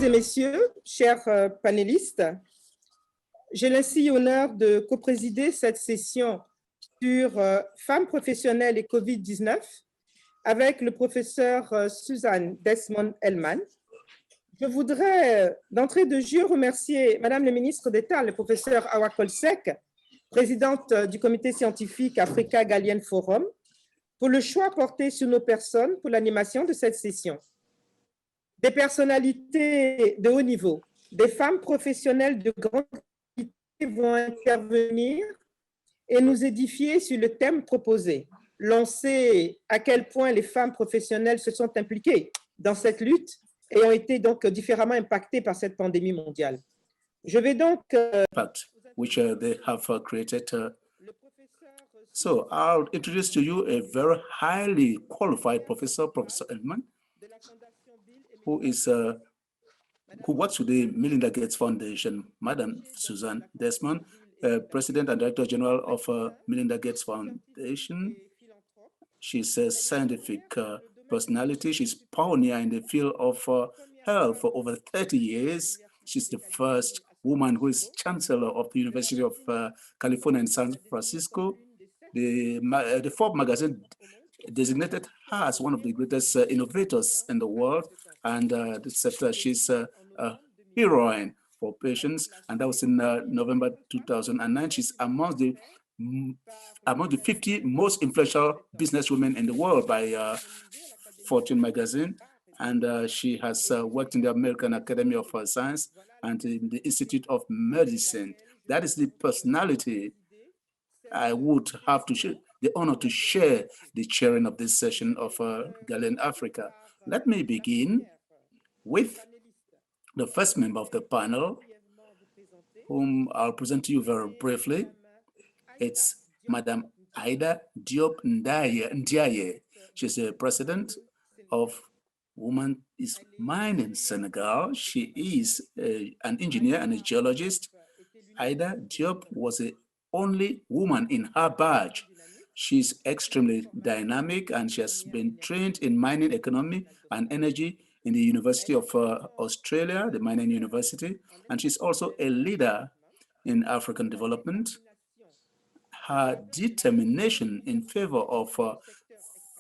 Mesdames et messieurs, chers panélistes, j'ai l'ainsi honneur de coprésider cette session sur femmes professionnelles et COVID-19 avec le professeur Suzanne DESMOND-HELLMAN. Je voudrais d'entrée de jeu remercier Madame la ministre d'État, le professeur Awa Kolsek, présidente du comité scientifique Africa Galien Forum, pour le choix porté sur nos personnes pour l'animation de cette session. Des personnalités de haut niveau, des femmes professionnelles de grande qualité vont intervenir et nous édifier sur le thème proposé. L'on sait à quel point les femmes professionnelles se sont impliquées dans cette lutte et ont été donc différemment impactées par cette pandémie mondiale. Je vais donc... which they have created. So I'll introduce to you a very highly qualified professor, Professor Hellman, who works with the Melinda Gates Foundation, Madam Suzanne Desmond, President and Director General of Melinda Gates Foundation. She's a scientific personality. She's pioneer in the field of health for over 30 years. She's the first woman who is Chancellor of the University of California in San Francisco. The Forbes magazine designated her as one of the greatest innovators in the world, and she's a heroine for patients, and that was in November 2009. She's among the 50 most influential businesswomen in the world by Fortune magazine, and she has worked in the American Academy of Science and in the Institute of Medicine. That is the personality I would have to the honor to share the chairing of this session of Galien Africa. Let me begin with the first member of the panel, whom I'll present to you very briefly. It's Madam Aïda Diop NDIAYE. She's the president of Women is Mine in Senegal. She is an engineer and a geologist. Aïda Diop was the only woman in her batch. She's extremely dynamic, and she has been trained in mining economy and energy in the University of Australia, the Mining University, and she's also a leader in African development. Her determination in favor of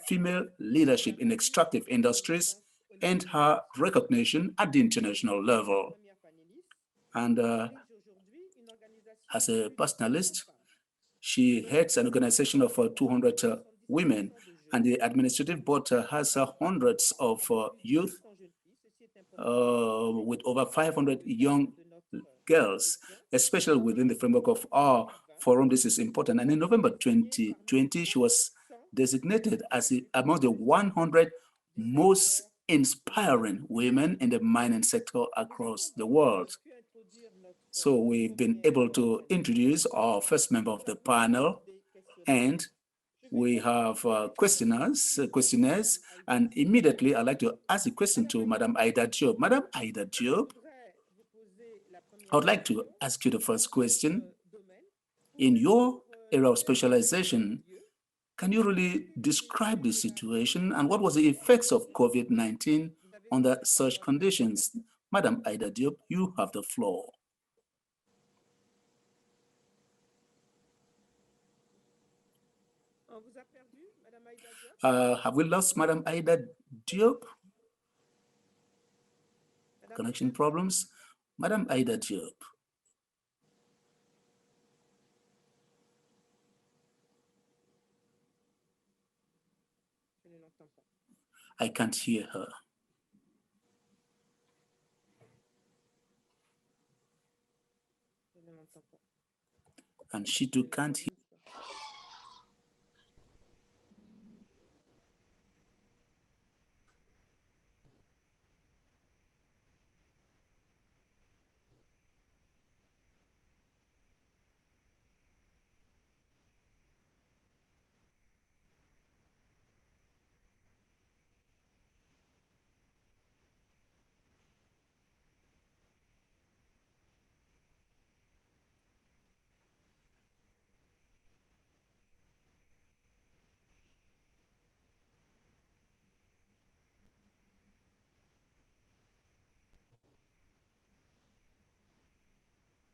female leadership in extractive industries and her recognition at the international level. And as a personalist, she heads an organization of 200 women, and the administrative board has hundreds of youth with over 500 young girls, especially within the framework of our forum. This is important. And in November 2020, she was designated as among the 100 most inspiring women in the mining sector across the world. So we've been able to introduce our first member of the panel, and we have questionnaires, and immediately I'd like to ask a question to Madam Aïda Diop. Madam Aïda Diop, I would like to ask you the first question. In your area of specialization, can you really describe the situation and what was the effects of COVID-19 under such conditions? Madam Aïda Diop, you have the floor. Have we lost Madam Aïda Diop? Connection problems? Madam Aïda Diop. I can't hear her. And she too can't hear.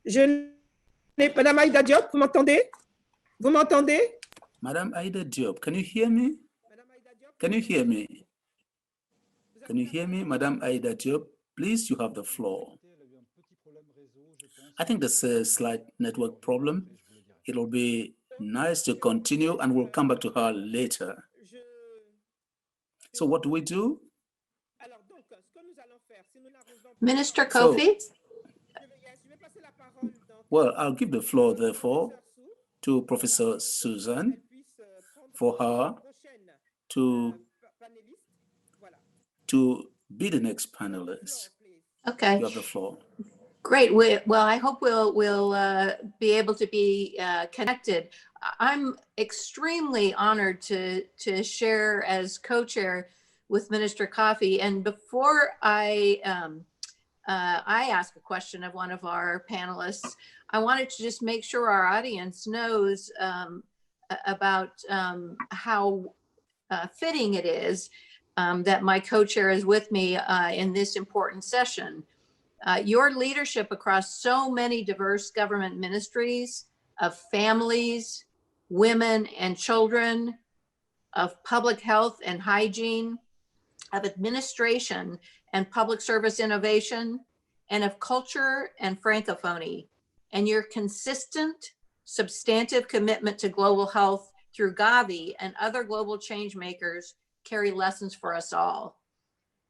Madame Aïda Diop, vous m'entendez? Vous m'entendez? Madame Aïda Diop, can you hear me? Can you hear me? Can you hear me, Madame Aïda Diop? Please, you have the floor. I think there's a slight network problem. It'll be nice to continue and we'll come back to her later. So what do we do? Minister Kofi? Well, I'll give the floor, therefore, to Professor Susan for her to be the next panelist. Okay. You have the floor. Great. Well, I hope we'll be able to be connected. I'm extremely honored to share as co-chair with Minister Kofi. And before I ask a question of one of our panelists, I wanted to just make sure our audience knows about how fitting it is that my co-chair is with me in this important session. Your leadership across so many diverse government ministries of families, women and children, of public health and hygiene, of administration and public service innovation, and of culture and Francophonie, and your consistent, substantive commitment to global health through Gavi and other global change makers carry lessons for us all.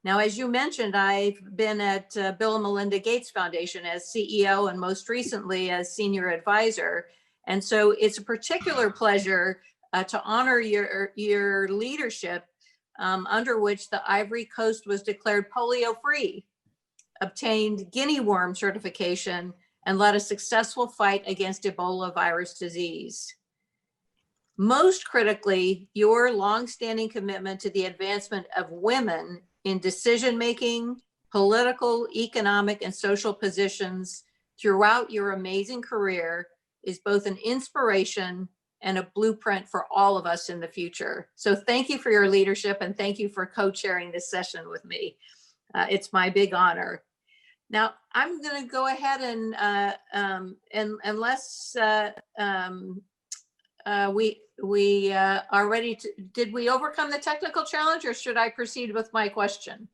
Now, as you mentioned, I've been at Bill and Melinda Gates Foundation as CEO and most recently as senior advisor. And so it's a particular pleasure to honor your leadership under which the Ivory Coast was declared polio-free, obtained guinea worm certification, and led a successful fight against Ebola virus disease. Most critically, your longstanding commitment to the advancement of women in decision-making, political, economic, and social positions throughout your amazing career is both an inspiration and a blueprint for all of us in the future. So thank you for your leadership and thank you for co-chairing this session with me. It's my big honor. Now, I'm going to go ahead and unless we are ready to, did we overcome the technical challenge or should I proceed with my question?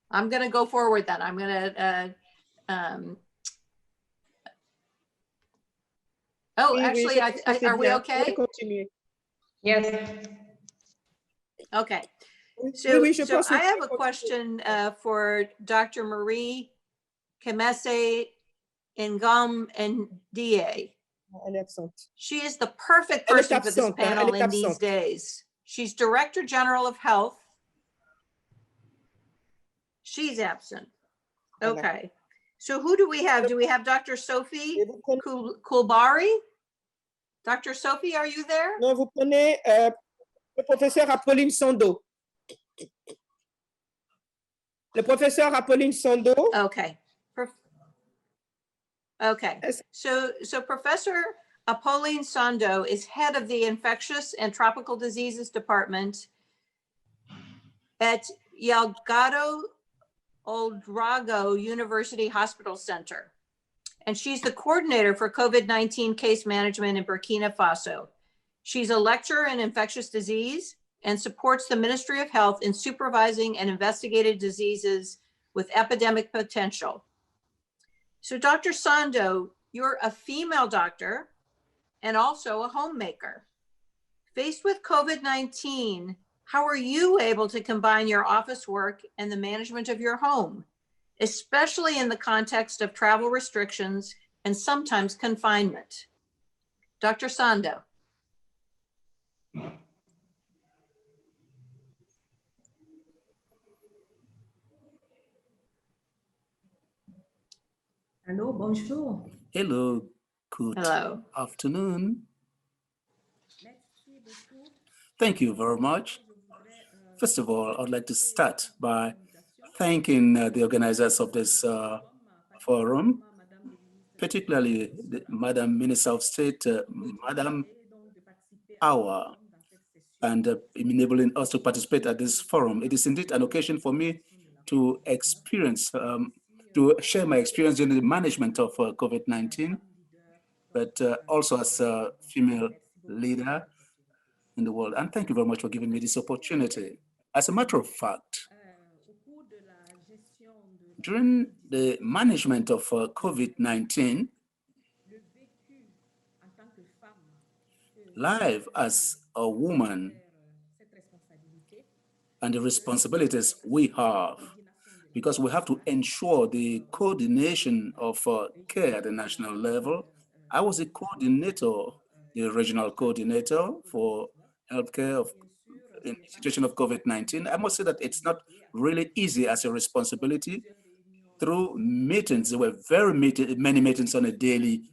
I'm going to go forward then. I'm going to, actually, are we okay? Yes. Okay. So I have a question for Dr. Marie Khemesse NGOM and NDIAYE. She is the perfect person for this panel in these days. She's Director General of Health. She's absent. Okay. So who do we have? Do we have Dr. Sophie COULBARY? Dr. Sophie, are you there? Non, vous prenez le professeur Apolline SONDO. Le professeur Apolline SONDO. Okay. Okay. So Professor Apolline SONDO is head of the Infectious and Tropical Diseases Department at Ouagadougou University Hospital Center. And she's the coordinator for COVID-19 case management in Burkina Faso. She's a lecturer in infectious disease and supports the Ministry of Health in supervising and investigating diseases with epidemic potential. So Dr. SONDO, you're a female doctor and also a homemaker. Faced with COVID-19, how are you able to combine your office work and the management of your home, especially in the context of travel restrictions and sometimes confinement? Dr. SONDO. Hello, bonjour. Hello, good afternoon. Thank you very much. First of all, I'd like to start by thanking the organizers of this forum, particularly Madam Minister of State, Madam Awa, and enabling us to participate at this forum. It is indeed an occasion for me to experience to share my experience in the management of COVID-19, but also as a female leader in the world. And thank you very much for giving me this opportunity. As a matter of fact, during the management of COVID-19, life as a woman and the responsibilities we have, because we have to ensure the coordination of care at the national level. I was a coordinator, the regional coordinator for healthcare in the situation of COVID-19. I must say that it's not really easy as a responsibility. Through meetings, there were many meetings on a daily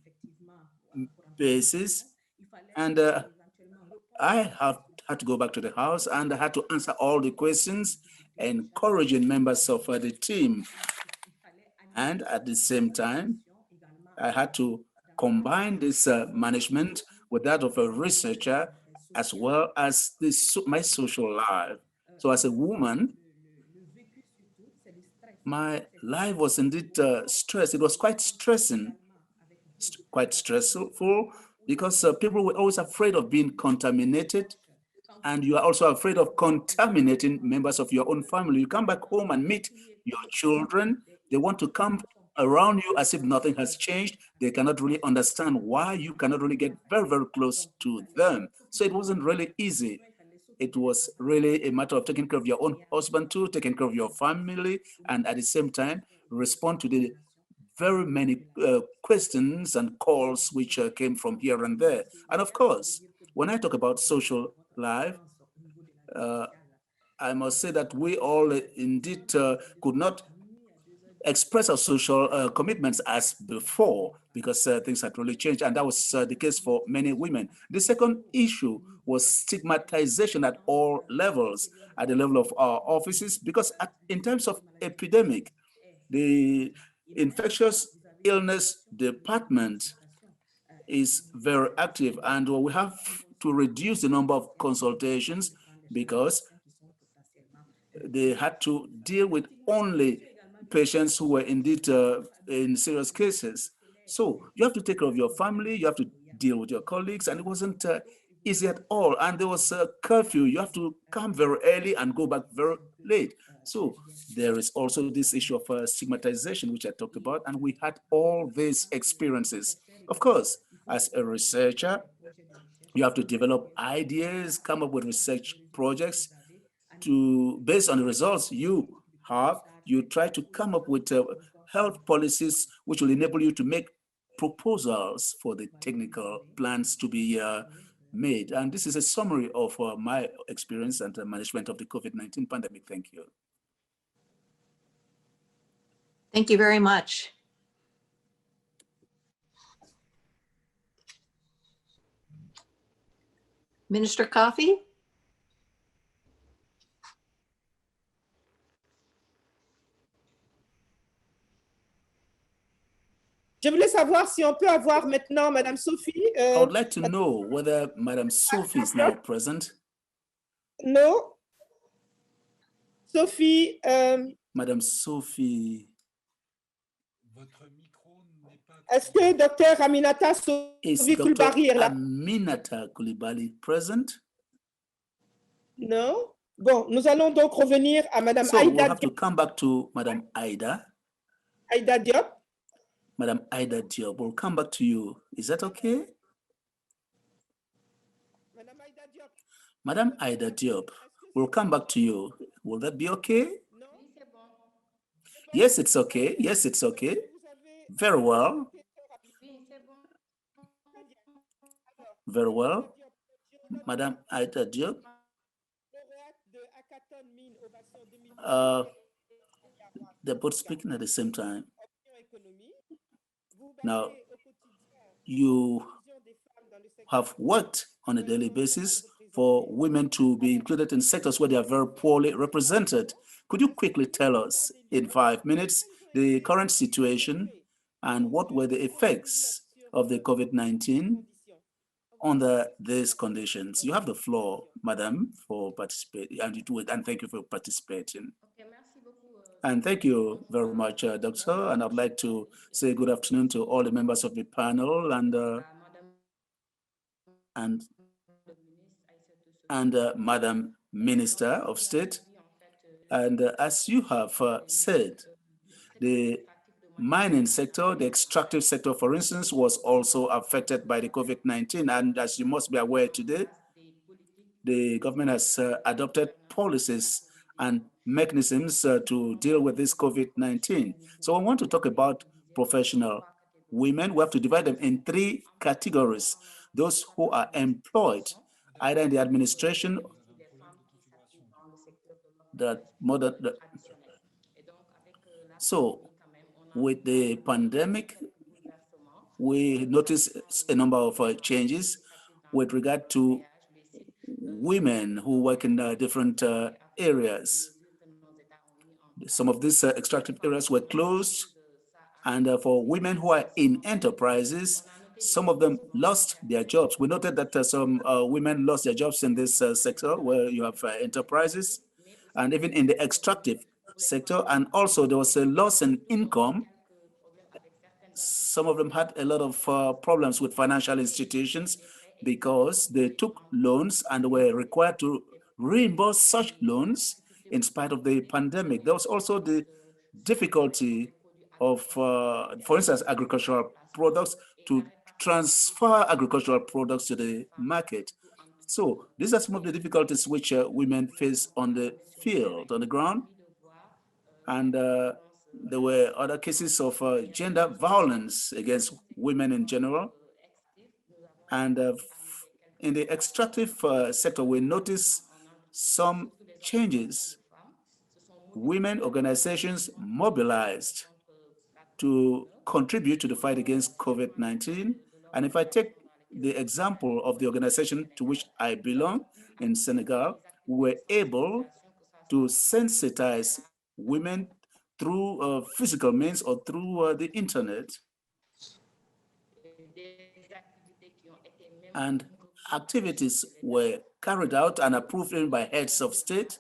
basis, and I have had to go back to the house and I had to answer all the questions, encouraging members of the team. And at the same time, I had to combine this management with that of a researcher, as well as my social life. So as a woman, my life was indeed stressed. It was quite stressing, quite stressful, because people were always afraid of being contaminated, and you are also afraid of contaminating members of your own family. You come back home and meet your children. They want to come around you as if nothing has changed. They cannot really understand why you cannot really get very, very close to them. So it wasn't really easy. It was really a matter of taking care of your own husband too, taking care of your family, and at the same time, respond to the very many questions and calls which came from here and there. And of course, when I talk about social life, I must say that we all indeed could not express our social commitments as before, because things had really changed, and that was the case for many women. The second issue was stigmatization at all levels, at the level of our offices, because in terms of epidemic, the infectious illness department is very active, and we have to reduce the number of consultations because they had to deal with only patients who were indeed in serious cases. So you have to take care of your family, you have to deal with your colleagues, and it wasn't easy at all. And there was a curfew. You have to come very early and go back very late. So there is also this issue of stigmatization, which I talked about, and we had all these experiences. Of course, as a researcher, you have to develop ideas, come up with research projects based on the results you have. You try to come up with health policies which will enable you to make proposals for the technical plans to be made. And this is a summary of my experience and management of the COVID-19 pandemic. Thank you. Thank you very much. Minister COFFIE? Je voulais savoir si on peut avoir maintenant Madame Sophie. I would like to know whether Madame Sophie is now present. No. Sophie. Madame Sophie. Est-ce que Dr Aminata Sophie COULBARY est là? Aminata Coulibaly present? No. Bon, nous allons donc revenir à Madame So Aïda. we'll have to come back to Madame Aïda. Aïda Diop. Madame Aïda Diop, we'll come back to you. Is that okay? Madame Aïda Diop, we'll come back to you. Will that be okay? Yes, it's okay. Yes, it's okay. Very well. Very well. Madame Aïda Diop. They're both speaking at the same time. Now, you have worked on a daily basis for women to be included in sectors where they are very poorly represented. Could you quickly tell us in 5 minutes the current situation and what were the effects of the COVID-19 under these conditions? You have the floor, Madam, for participating, and thank you for participating. And thank you very much, Doctor. And I'd like to say good afternoon to all the members of the panel and Madam Minister of State. And as you have said, the mining sector, the extractive sector, for instance, was also affected by the COVID-19. And as you must be aware today, the government has adopted policies and mechanisms to deal with this COVID-19. So I want to talk about professional women. We have to divide them in three categories. Those who are employed, either in the administration, so with the pandemic, we notice a number of changes with regard to women who work in different areas. Some of these extractive areas were closed, and for women who are in enterprises, some of them lost their jobs. We noted that some women lost their jobs in this sector where you have enterprises, and even in the extractive sector, and also there was a loss in income. Some of them had a lot of problems with financial institutions because they took loans and were required to reimburse such loans in spite of the pandemic. There was also the difficulty of, for instance, agricultural products, to transfer agricultural products to the market. So these are some of the difficulties which women face on the field, on the ground. And there were other cases of gender violence against women in general. And in the extractive sector, we notice some changes. Women organizations mobilized to contribute to the fight against COVID-19. And if I take the example of the organization to which I belong in Senegal, we were able to sensitize women through physical means or through the internet. And activities were carried out and approved by heads of state.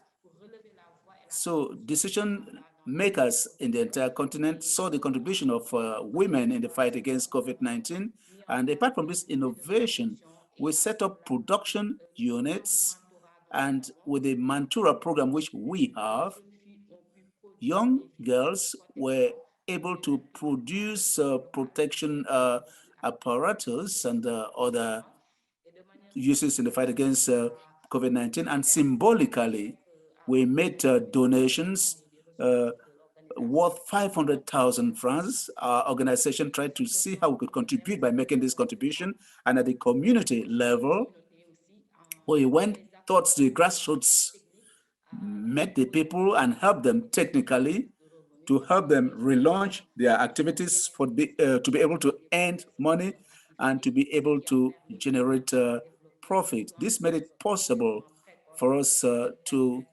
So decision makers in the entire continent saw the contribution of women in the fight against COVID-19. And apart from this innovation, we set up production units, and with the Mantura program, which we have, young girls were able to produce protection apparatus and other uses in the fight against COVID-19. And symbolically, we made donations worth 500,000 francs. Our organization tried to see how we could contribute by making this contribution. And at the community level, we went towards the grassroots, met the people and helped them technically to help them relaunch their activities for to be able to earn money and to be able to generate profit. This made it possible for us to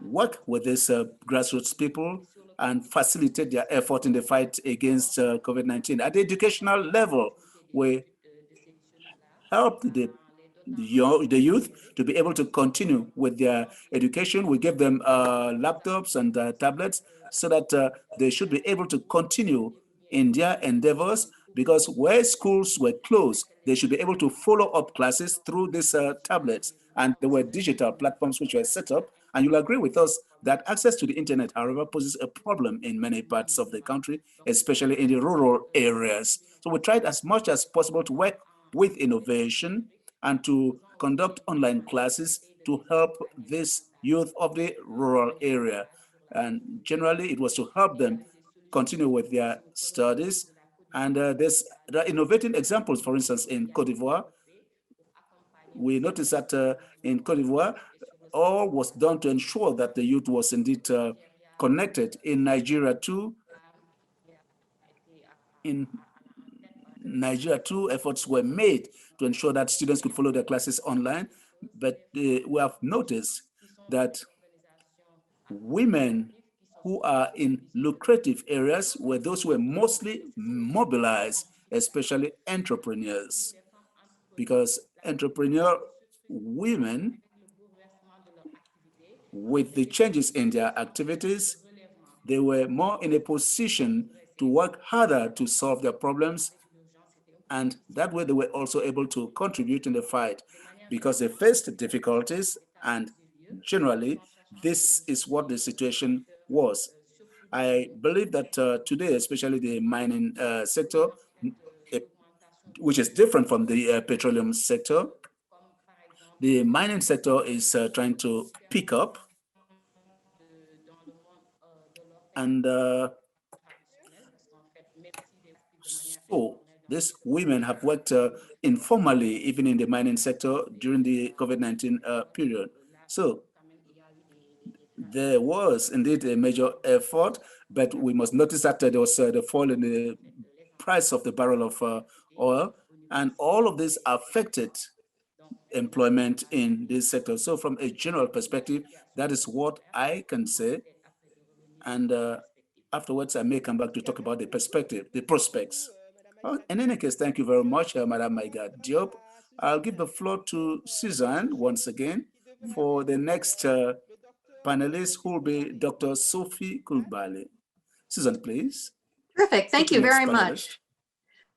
work with these grassroots people and facilitate their effort in the fight against COVID-19. At the educational level, we helped the youth to be able to continue with their education. We gave them laptops and tablets so that they should be able to continue in their endeavors, because where schools were closed, they should be able to follow up classes through these tablets. And there were digital platforms which were set up. And you'll agree with us that access to the internet, however, poses a problem in many parts of the country, especially in the rural areas. So we tried as much as possible to work with innovation and to conduct online classes to help this youth of the rural area. And generally, it was to help them continue with their studies. And there are innovative examples, for instance, in Côte d'Ivoire. We noticed that in Côte d'Ivoire, all was done to ensure that the youth was indeed connected. In Nigeria too, efforts were made to ensure that students could follow their classes online. But we have noticed that women who are in lucrative areas were those who were mostly mobilized, especially entrepreneurs, because entrepreneur women, with the changes in their activities, they were more in a position to work harder to solve their problems. And that way they were also able to contribute in the fight because they faced difficulties, and generally this is what the situation was. I believe that today, especially the mining sector, which is different from the petroleum sector, the mining sector is trying to pick up, and so these women have worked informally, even in the mining sector during the COVID-19 period. So there was indeed a major effort, but we must notice that there was the fall in the price of the barrel of oil, and all of this affected employment in this sector. So from a general perspective, that is what I can say. And afterwards, I may come back to talk about the perspective, the prospects. Well, in any case, thank you very much, Madam Aïda Diop. I'll give the floor to Suzanne once again for the next panelist, who will be Dr. Sophie COULBARY. Susan, please. Perfect. Thank you very much.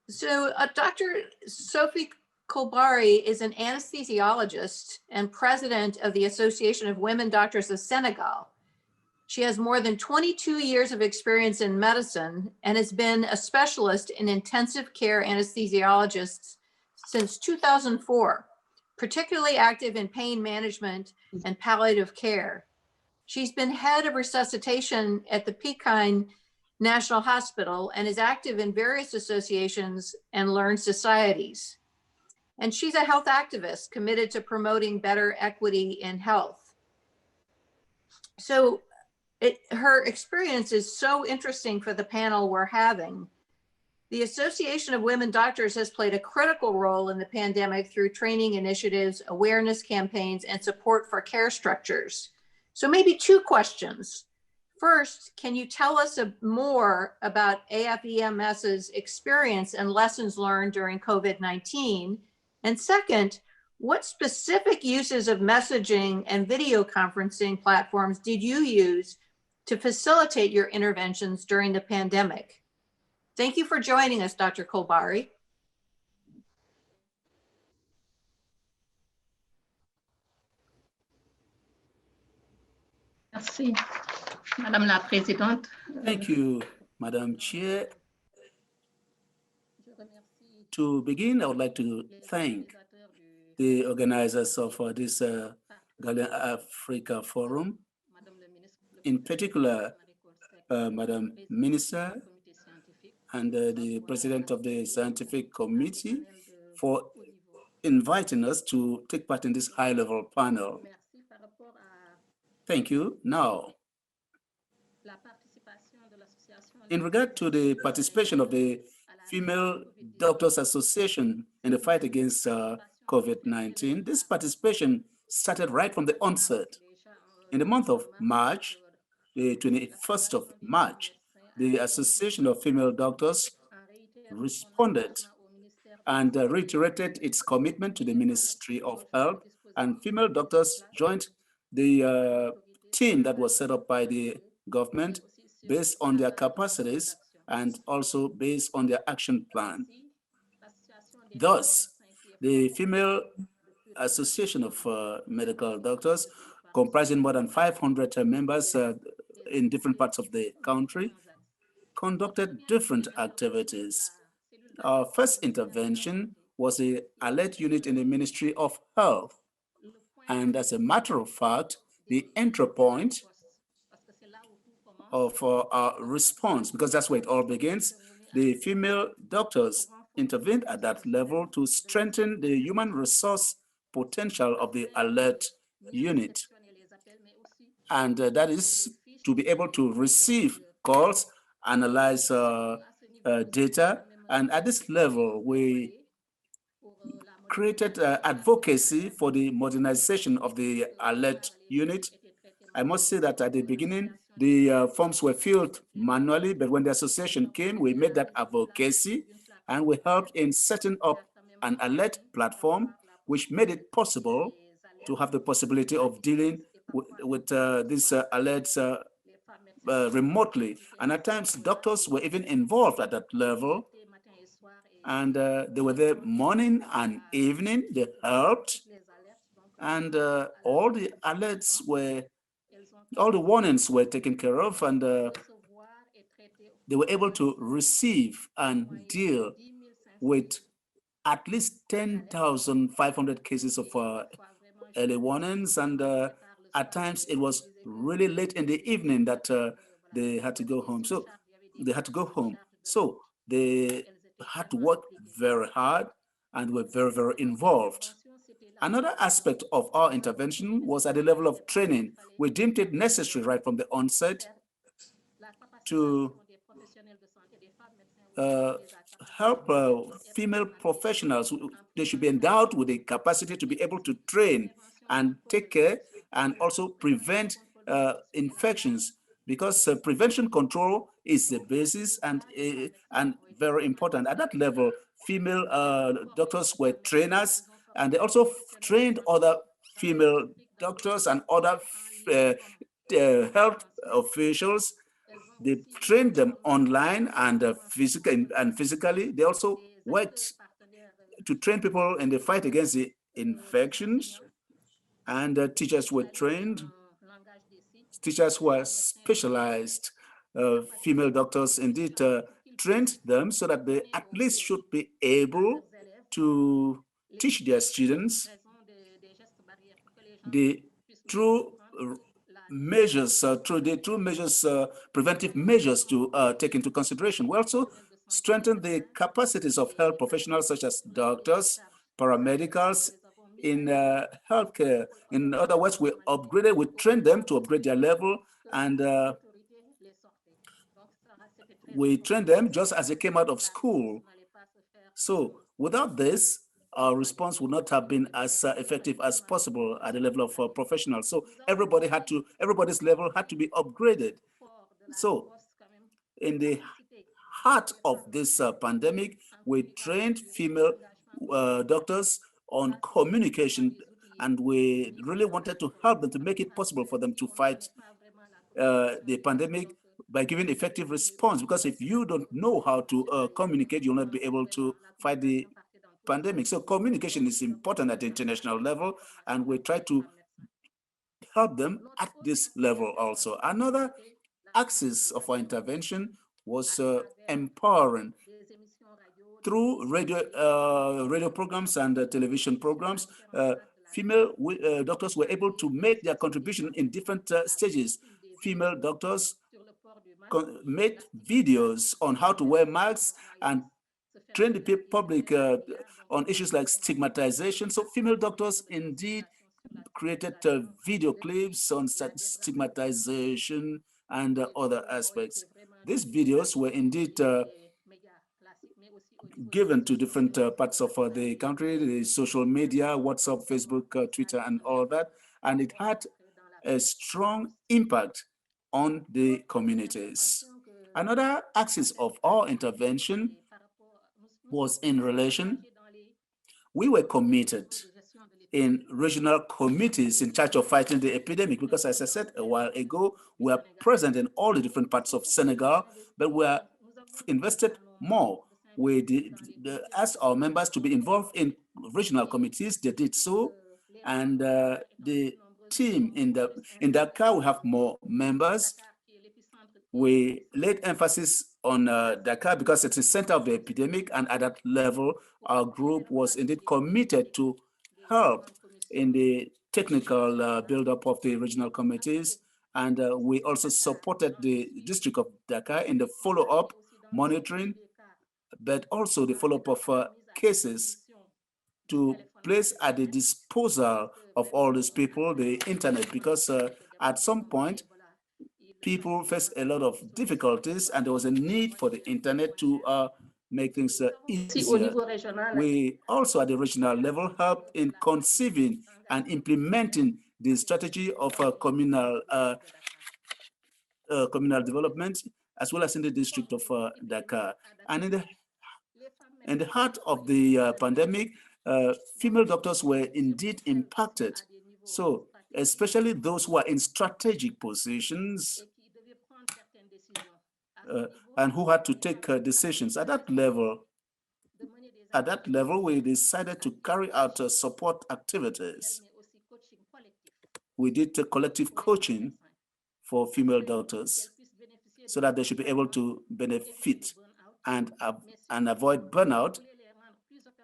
So Dr. Sophie COULBARY is an anesthesiologist and president of the Association of Women Doctors of Senegal. She has more than 22 years of experience in medicine and has been a specialist in intensive care anesthesiologists since 2004, particularly active in pain management and palliative care. She's been head of resuscitation at the Pekin National Hospital and is active in various associations and learned societies. And she's a health activist committed to promoting better equity in health. So her experience is so interesting for the panel we're having. The Association of Women Doctors has played a critical role in the pandemic through training initiatives, awareness campaigns, and support for care structures. So maybe two questions. First, can you tell us more about AFEMS's experience and lessons learned during COVID-19? And second, what specific uses of messaging and video conferencing platforms did you use to facilitate your interventions during the pandemic? Thank you for joining us, Dr. COULBARY. Merci, Madame la Présidente. Thank you, Madam Chair. To begin, I would like to thank the organizers of this Galien Africa Forum, in particular, Madam Minister and the President of the Scientific Committee, for inviting us to take part in this high-level panel. Thank you. Now, in regard to the participation of the Female Doctors Association in the fight against COVID-19, this participation started right from the onset. In the month of March, the 21st of March, the Association of Female Doctors responded and reiterated its commitment to the Ministry of Health, and female doctors joined the team that was set up by the government based on their capacities and also based on their action plan. Thus, the Female Association of Medical Doctors, comprising more than 500 members in different parts of the country, conducted different activities. Our first intervention was the alert unit in the Ministry of Health. And as a matter of fact, the entry point of our response, because that's where it all begins, the female doctors intervened at that level to strengthen the human resource potential of the alert unit. And that is to be able to receive calls, analyze data. And at this level, we created advocacy for the modernization of the alert unit. I must say that at the beginning, the forms were filled manually, but when the association came, we made that advocacy, and we helped in setting up an alert platform, which made it possible to have the possibility of dealing with these alerts remotely. And at times, doctors were even involved at that level. And they were there morning and evening. They helped. And all the alerts were, all the warnings were taken care of. And they were able to receive and deal with at least 10,500 cases of early warnings. And at times it was really late in the evening that they had to go home. So they had to work very hard and were very, very involved. Another aspect of our intervention was at the level of training. We deemed it necessary right from the onset to help female professionals. They should be endowed with the capacity to be able to train and take care and also prevent infections, because prevention control is the basis and very important. At that level, female doctors were trainers, and they also trained other female doctors and other health officials. They trained them online and physically. They also worked to train people in the fight against the infections. And teachers were trained. Teachers who are specialized, female doctors indeed trained them so that they at least should be able to teach their students the true measures, preventive measures to take into consideration. We also strengthen the capacities of health professionals such as doctors, paramedicals in healthcare. In other words, we trained them to upgrade their level, and we trained them just as they came out of school. So without this, our response would not have been as effective as possible at the level of professionals. So everybody's level had to be upgraded. So in the heart of this pandemic, we trained female doctors on communication, and we really wanted to help them to make it possible for them to fight the pandemic by giving effective response, because if you don't know how to communicate, you'll not be able to fight the pandemic. So communication is important at the international level, and we try to help them at this level also. Another axis of our intervention was empowering. Through radio programs and television programs, female doctors were able to make their contribution in different stages. Female doctors made videos on how to wear masks and train the public on issues like stigmatization. So female doctors indeed created video clips on stigmatization and other aspects. These videos were indeed given to different parts of the country, the social media, WhatsApp, Facebook, Twitter, and all that. And it had a strong impact on the communities. Another axis of our intervention was in relation. We were committed in regional committees in charge of fighting the epidemic, because as I said a while ago, we are present in all the different parts of Senegal, but we are invested more. We asked our members to be involved in regional committees. They did so, and the team in Dakar, we have more members. We laid emphasis on Dakar because it's the center of the epidemic, and at that level, our group was indeed committed to help in the technical build-up of the regional committees, and we also supported the district of Dakar in the follow-up monitoring, but also the follow-up of cases to place at the disposal of all these people the internet, because at some point, people face a lot of difficulties, and there was a need for the internet to make things easier. We also at the regional level helped in conceiving and implementing the strategy of communal development, as well as in the district of Dakar. And in the heart of the pandemic, female doctors were indeed impacted. So especially those who are in strategic positions and who had to take decisions. At that level, we decided to carry out support activities. We did collective coaching for female doctors so that they should be able to benefit and avoid burnout.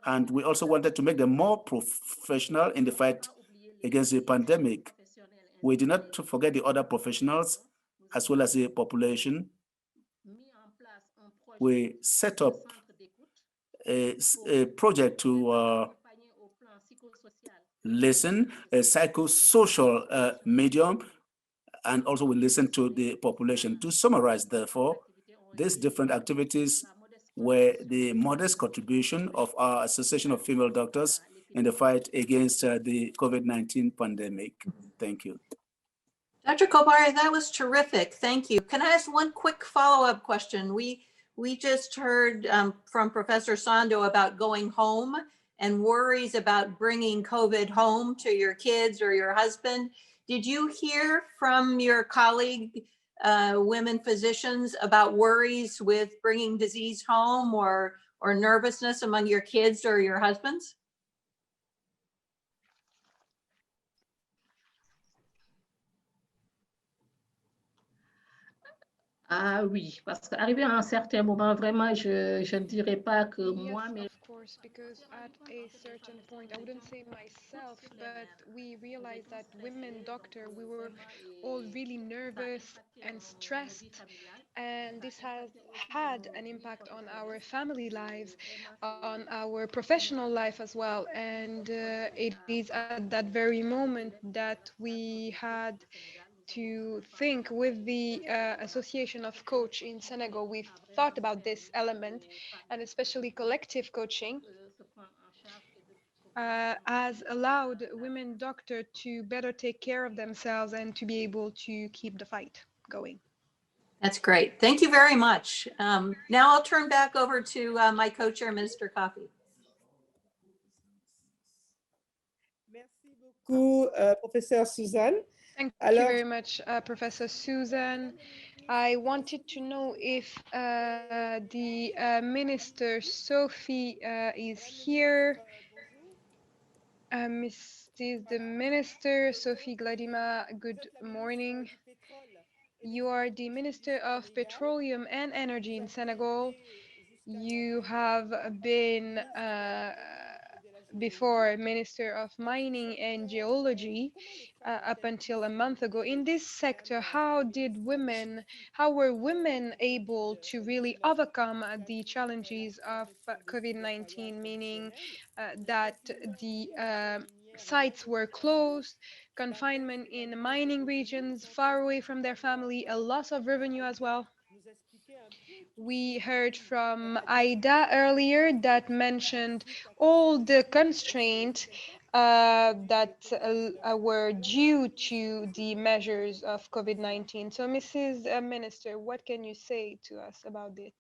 And we also wanted to make them more professional in the fight against the pandemic. We did not forget the other professionals as well as the population. We set up a project to listen, a psychosocial medium, and also we listen to the population. To summarize, therefore, these different activities were the modest contribution of our Association of Female Doctors in the fight against the COVID-19 pandemic. Thank you. Dr. COULBARY, that was terrific. Thank you. Can I ask one quick follow-up question? We just heard from Professor SONDO about going home and worries about bringing COVID home to your kids or your husband. Did you hear from your colleague, women physicians, about worries with bringing disease home or nervousness among your kids or your husbands? Ah oui, parce qu'arrivé à un certain moment, vraiment, je ne dirais pas que moi, mais... Of course, because at a certain point, I wouldn't say myself, but we realized that women doctor, we were all really nervous and stressed, and this has had an impact on our family lives, on our professional life as well, and it is at that very moment that we had to think with the Association of Coach in Senegal. We've thought about this element, and especially collective coaching has allowed women doctors to better take care of themselves and to be able to keep the fight going. That's great. Thank you very much. Now I'll turn back over to my co-chair, Minister COFFIE. Merci beaucoup, Professeur Suzanne. Thank you very much, Professor Susan. I wanted to know if the Minister Sophie is here. Mrs. the Minister, Sophie Gladima, good morning. You are the Minister of Petroleum and Energy in Senegal. You have been before Minister of Mining and Geology up until a month ago. In this sector, how were women able to really overcome the challenges of COVID-19, meaning that the sites were closed, confinement in mining regions, far away from their family, a loss of revenue as well? We heard from Aïda earlier that mentioned all the constraints that were due to the measures of COVID-19. So, Mrs. Minister, what can you say to us about this?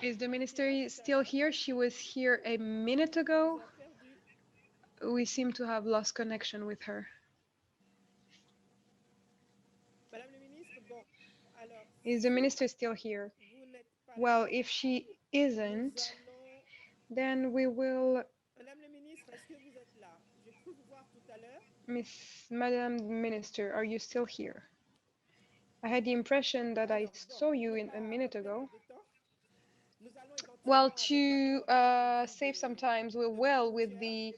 Is the minister still here? She was here a minute ago. We seem to have lost connection with her. Is the minister still here? Well, if she isn't, then we will... Madam Minister, are you still here? I had the impression that I saw you a minute ago. Well, to save some time, we will, with the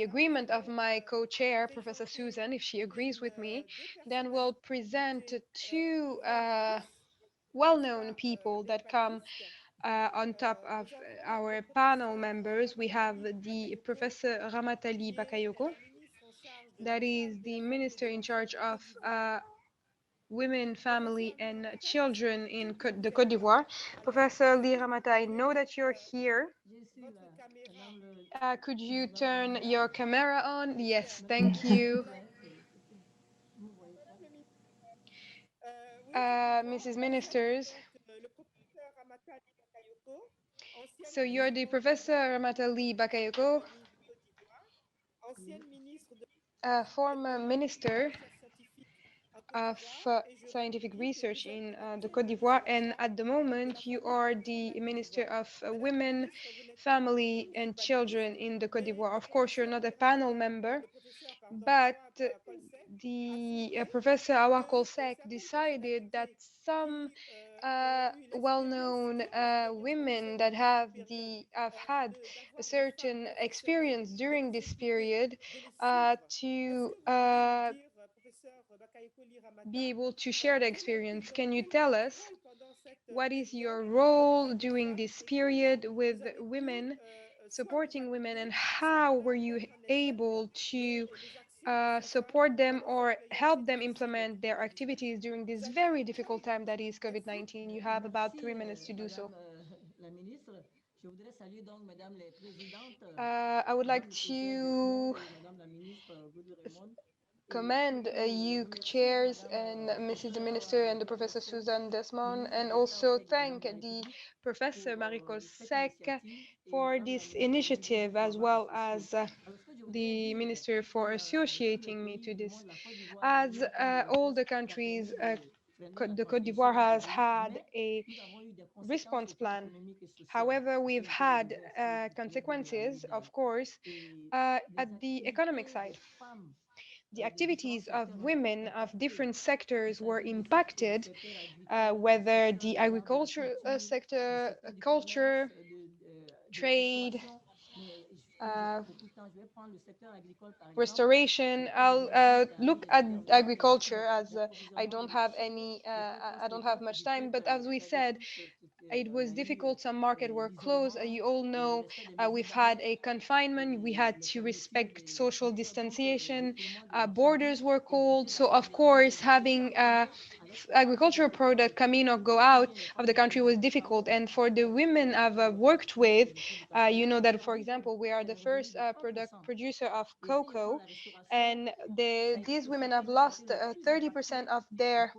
agreement of my co-chair, Professor Susan, if she agrees with me, then we'll present two well-known people that come on top of our panel members. We have the Professor Ramatali Bakayoko, that is the minister in charge of women, family, and children in the Côte d'Ivoire. Professor Lee Ramata, I know that you're here. Could you turn your camera on? Yes, thank you. Mrs. Ministers, so you're the Professor Ramatali Bakayoko, former minister of scientific research in the Côte d'Ivoire, and at the moment you are the Minister of Women, Family and Children in the Côte d'Ivoire. Of course, you're not a panel member, but the Professor Awakolsek decided that some well-known women that have had a certain experience during this period to be able to share the experience. Can you tell us what is your role during this period with women, supporting women, and how were you able to support them or help them implement their activities during this very difficult time that is COVID-19? You have about 3 minutes to do so. I would like to commend you chairs and Mrs. the Minister and the Professor Susan Desmond, and also thank the Professor Mariko Sek for this initiative, as well as the Minister for associating me to this. As all the countries, the Côte d'Ivoire has had a response plan. However, we've had consequences, of course, at the economic side. The activities of women of different sectors were impacted, whether the agriculture sector, culture, trade, restoration. I'll look at agriculture, as I don't have much time, but as we said, it was difficult. Some markets were closed. You all know we've had a confinement. We had to respect social distanciation. Borders were closed. So of course, having agricultural product come in or go out of the country was difficult. And for the women I've worked with, you know that, for example, we are the first producer of cocoa, and these women have lost 30% of their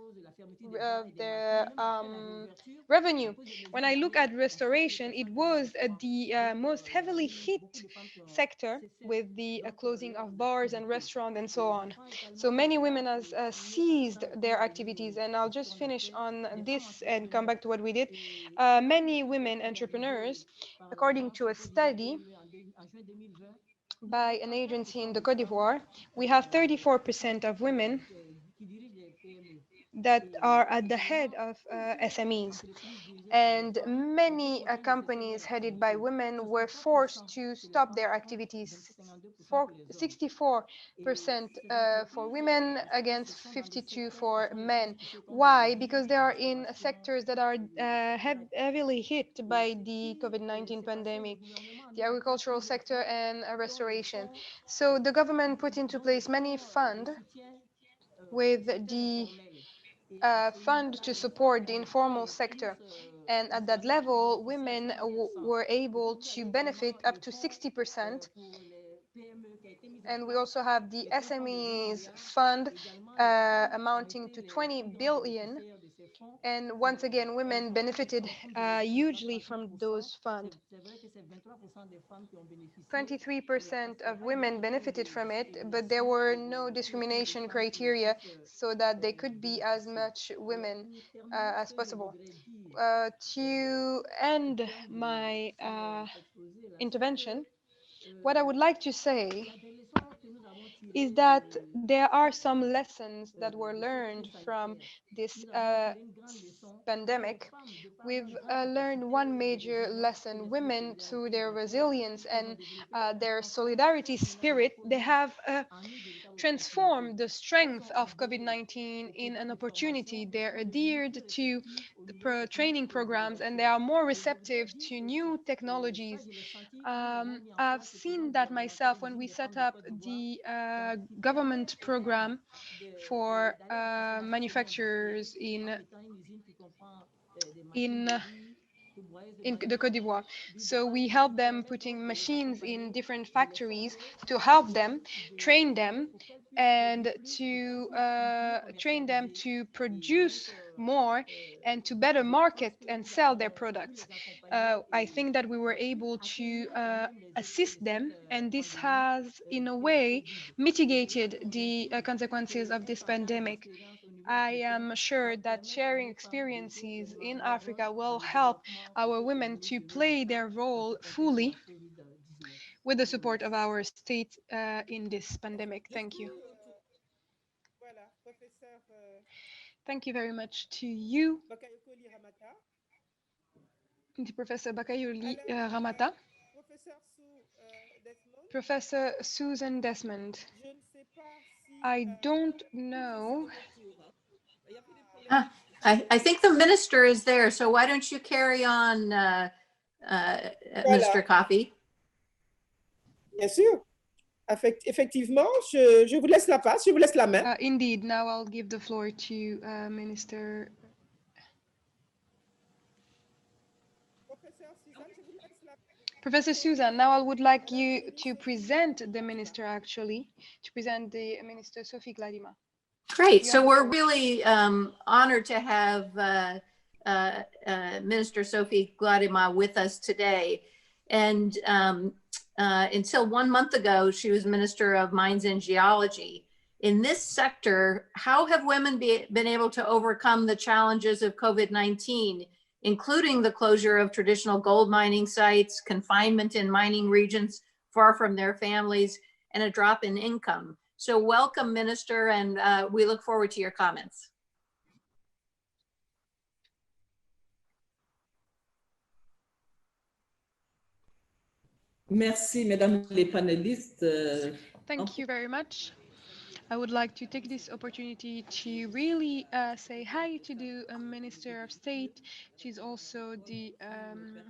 revenue. When I look at restoration, it was the most heavily hit sector, with the closing of bars and restaurants and so on. So many women has ceased their activities, and I'll just finish on this and come back to what we did. Many women entrepreneurs, according to a study by an agency in the Côte d'Ivoire, we have 34% of women that are at the head of SMEs. And many companies headed by women were forced to stop their activities. 64% for women against 52% for men. Why? Because they are in sectors that are heavily hit by the COVID-19 pandemic, the agricultural sector and restoration. So the government put into place many funds, with the fund to support the informal sector. And at that level, women were able to benefit up to 60%. And we also have the SMEs fund amounting to 20 billion. And once again, women benefited hugely from those funds. 23% of women benefited from it, but there were no discrimination criteria, so that they could be as much women as possible. To end my intervention, what I would like to say is that there are some lessons that were learned from this pandemic. We've learned one major lesson. Women, through their resilience and their solidarity spirit, they have transformed the strength of COVID-19 in an opportunity. They're adhered to the training programs, and they are more receptive to new technologies. I've seen that myself when we set up the government program for manufacturers in in the Côte d'Ivoire. So we help them putting machines in different factories to help them, train them, and to train them to produce more and to better market and sell their products. I think that we were able to assist them, and this has, in a way, mitigated the consequences of this pandemic. I am sure that sharing experiences in Africa will help our women to play their role fully with the support of our state in this pandemic. Thank you. Voilà, professeur Thank you very much to you, Bakayokoli Ramata. Professor Bakayoli Alors, Ramata, professeur Desmond, Professor Susan Desmond. je ne sais pas si I don't know. I think the minister is there, so why don't you carry on, Mr. Coffee? Bien sûr. Effectivement, je vous laisse la passe, je vous laisse la main. Indeed, now I'll give the floor to Minister. Professor Susan, now I would like you to present the minister, actually, to present the Minister Sophie Gladima. Great. So we're really honored to have Minister Sophie Gladima with us today. And until 1 month ago, she was Minister of Mines and Geology. In this sector, how have women been able to overcome the challenges of COVID-19, including the closure of traditional gold mining sites, confinement in mining regions far from their families, and a drop in income? So welcome, Minister, and we look forward to your comments. Merci, mesdames les panélistes. Thank you very much. I would like to take this opportunity to really say hi to the Minister of State. She's also the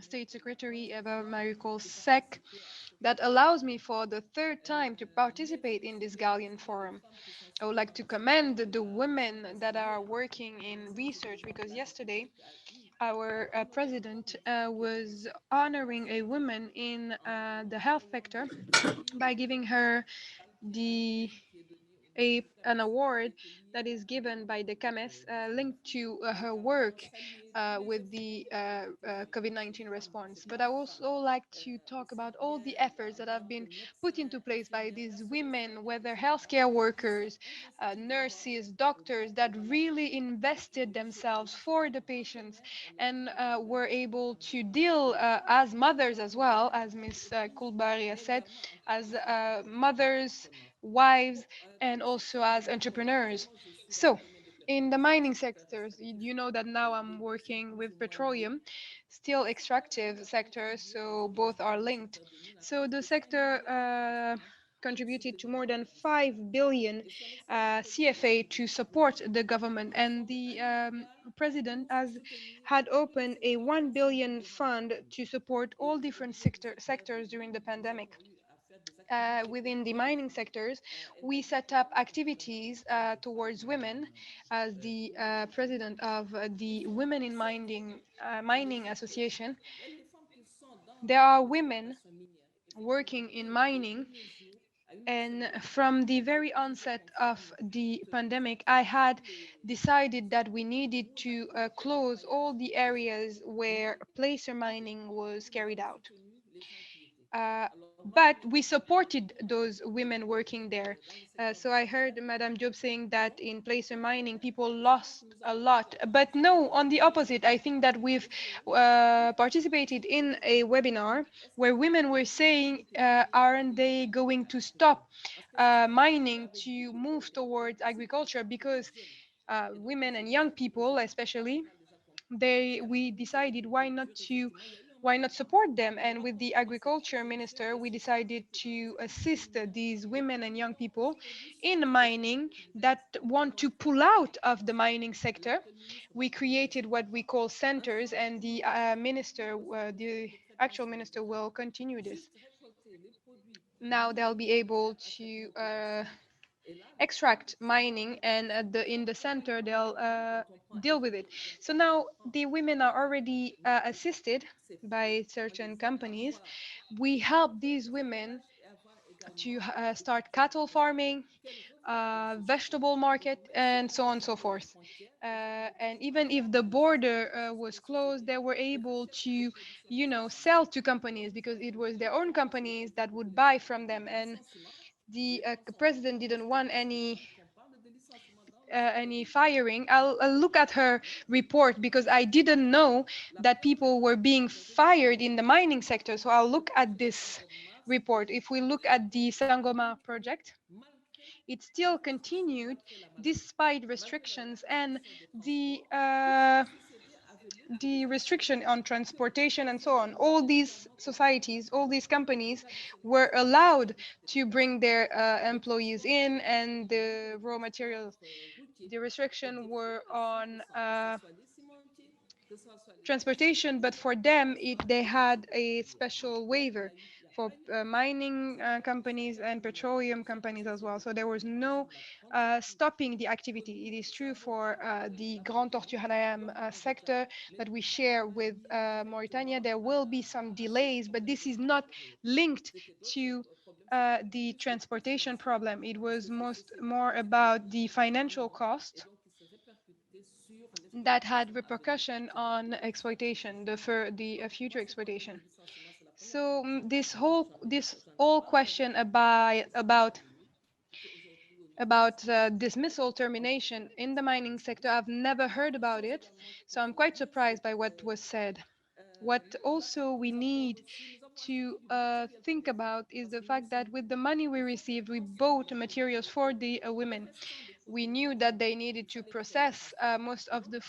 State Secretary of our Maricold SEC. That allows me for the third time to participate in this Galien forum. I would like to commend the women that are working in research, because yesterday our president was honoring a woman in the health sector by giving her an award that is given by the Khemesse linked to her work with the COVID-19 response. But I also like to talk about all the efforts that have been put into place by these women, whether healthcare workers, nurses, doctors, that really invested themselves for the patients and were able to deal as mothers as well, as Ms. COULBARY has said, as mothers, wives, and also as entrepreneurs. So in the mining sectors, you know that now I'm working with petroleum, still extractive sector, so both are linked. So the sector contributed to more than 5 billion CFA to support the government, and the president had opened a 1 billion fund to support all different sectors during the pandemic. Within the mining sectors, we set up activities towards women. As the president of the Women in Mining Association, there are women working in mining, and from the very onset of the pandemic, I had decided that we needed to close all the areas where placer mining was carried out. But we supported those women working there. So I heard Madame Diop saying that in placer mining, people lost a lot. But no, on the opposite, I think that we've participated in a webinar where women were saying, aren't they going to stop mining to move towards agriculture? Because women and young people, especially, we decided why not support them, and with the agriculture minister we decided to assist these women and young people in mining that want to pull out of the mining sector. We created what we call centers, and the the actual minister will continue this. Now they'll be able to extract mining, and in the center they'll deal with it. So now the women are already assisted by certain companies. We help these women to start cattle farming, vegetable market, and so on and so forth. And even if the border was closed, they were able to, sell to companies because it was their own companies that would buy from them. And the president didn't want any firing. I'll look at her report because I didn't know that people were being fired in the mining sector. So I'll look at this report. If we look at the Sangoma project, it still continued despite restrictions, and the restriction on transportation and so on. All these societies, all these companies were allowed to bring their employees in, and the raw materials. The restriction were on transportation, but for them, they had a special waiver for mining companies and petroleum companies as well. So there was no stopping the activity. It is true for the Grand Tortue Hanayam sector that we share with Mauritania. There will be some delays, but this is not linked to the transportation problem. It was more about the financial cost that had repercussion on exploitation, the future exploitation. So this whole question about dismissal termination in the mining sector, I've never heard about it. So I'm quite surprised by what was said. What also we need to think about is the fact that with the money we received, we bought materials for the women. We knew that they needed to process most of the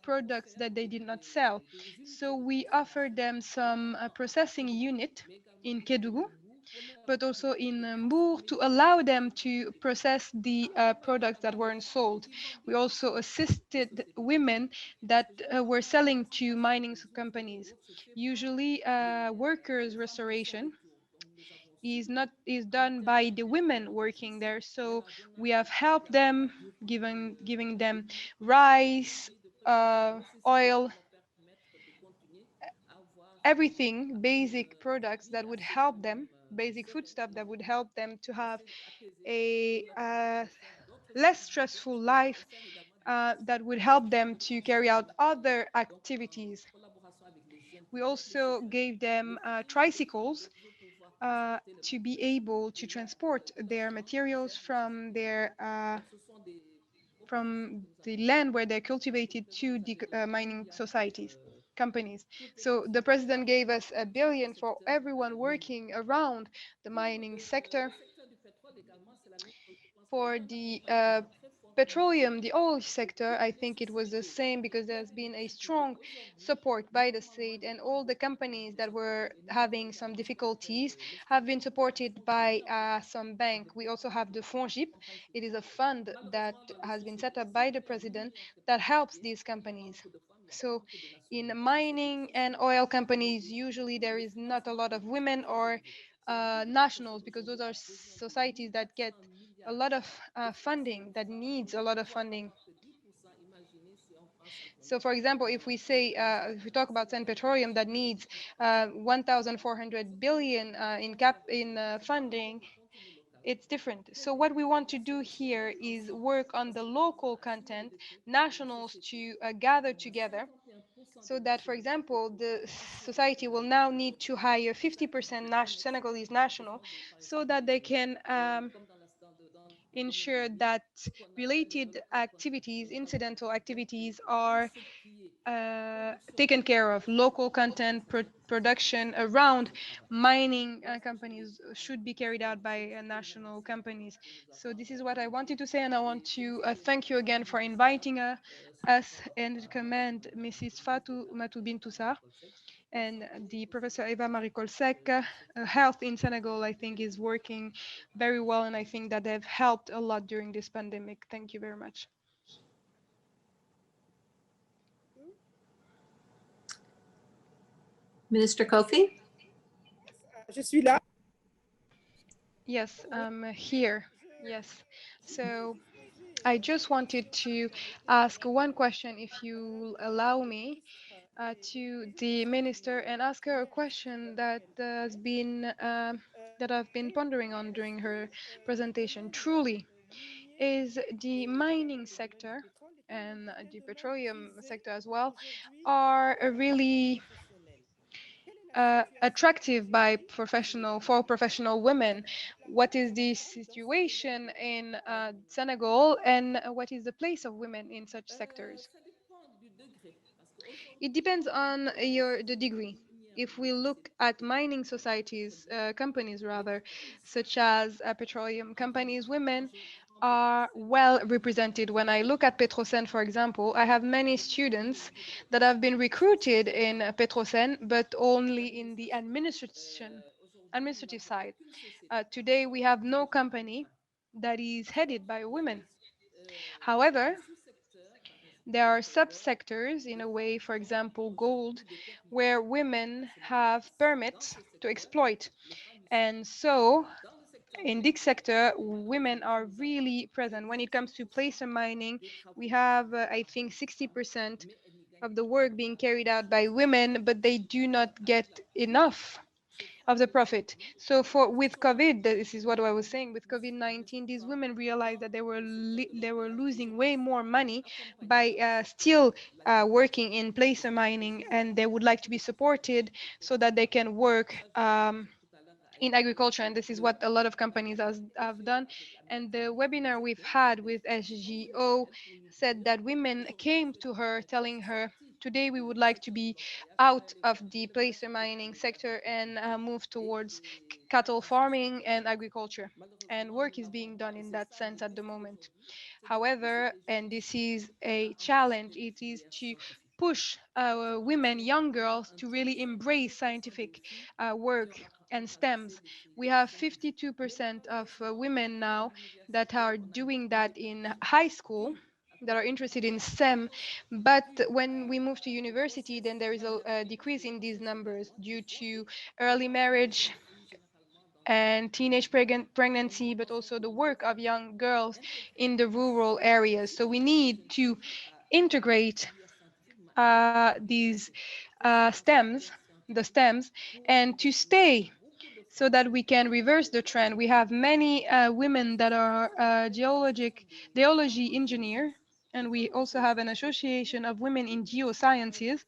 products that they did not sell. So we offered them some processing unit in Kédougou, but also in Mbour, to allow them to process the products that weren't sold. We also assisted women that were selling to mining companies. Usually workers' restoration is done by the women working there. So we have helped them, giving them rice, oil, everything, basic products that would help them, basic foodstuff that would help them to have a less stressful life, that would help them to carry out other activities. We also gave them tricycles to be able to transport their materials from the land where they're cultivated to the mining societies, companies. So the president gave us $1 billion for everyone working around the mining sector. For the petroleum, the oil sector, I think it was the same, because there's been a strong support by the state, and all the companies that were having some difficulties have been supported by some bank. We also have the FONGIP. It is a fund that has been set up by the president that helps these companies. So in mining and oil companies, usually there is not a lot of women or nationals, because those are societies that get a lot of funding, that needs a lot of funding. So for example, if we say, if we talk about Sen Petroleum that needs 1,400 billion in funding, it's different. So what we want to do here is work on the local content, nationals to gather together, so that, for example, the society will now need to hire 50% Senegalese national, so that they can ensure that related activities, incidental activities, are taken care of. Local content production around mining companies should be carried out by national companies. So this is what I wanted to say, and I want to thank you again for inviting us, and commend Mrs. Fatou Bintou and the Professor Eva Marie Colsec. Health in Senegal, I think, is working very well, and I think that they've helped a lot during this pandemic. Thank you very much. Minister Kofi? Je suis là. Yes, I'm here. Yes. So I just wanted to ask one question, if you allow me, to the minister, and ask her a question that has been that I've been pondering on during her presentation. Truly, is the mining sector and the petroleum sector as well are really attractive by professional women? What is the situation in Senegal, and what is the place of women in such sectors? It depends on the degree. If we look at mining societies, companies rather, such as petroleum companies, women are well represented. When I look at Petrosen, for example, I have many students that have been recruited in Petrosen, but only in the administrative side. Today, we have no company that is headed by women. However, there are subsectors, in a way, for example, gold, where women have permits to exploit. And so, in this sector, women are really present. When it comes to placer mining, we have, I think, 60% of the work being carried out by women, but they do not get enough of the profit. So with COVID, this is what I was saying, with COVID-19, these women realized that they were losing way more money by still working in placer mining, and they would like to be supported so that they can work in agriculture, and this is what a lot of companies have done. And the webinar we've had with SGO said that women came to her telling her, today we would like to be out of the placer mining sector and move towards cattle farming and agriculture. And work is being done in that sense at the moment. However, and this is a challenge, it is to push women, young girls, to really embrace scientific work and STEMs. We have 52% of women now that are doing that in high school, that are interested in STEM, but when we move to university, then there is a decrease in these numbers due to early marriage and teenage pregnancy, but also the work of young girls in the rural areas. So we need to integrate these the STEMs, and to stay so that we can reverse the trend. We have many women that are geology engineer, and we also have an association of women in geosciences,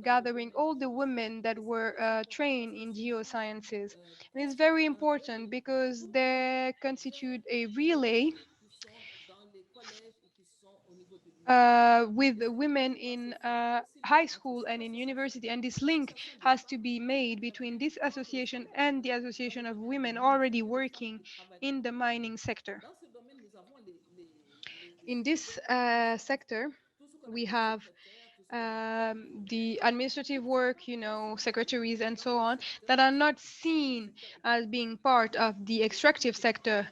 gathering all the women that were trained in geosciences. And it's very important because they constitute a relay with women in high school and in university, and this link has to be made between this association and the association of women already working in the mining sector. In this sector, we have the administrative work, secretaries and so on, that are not seen as being part of the extractive sector.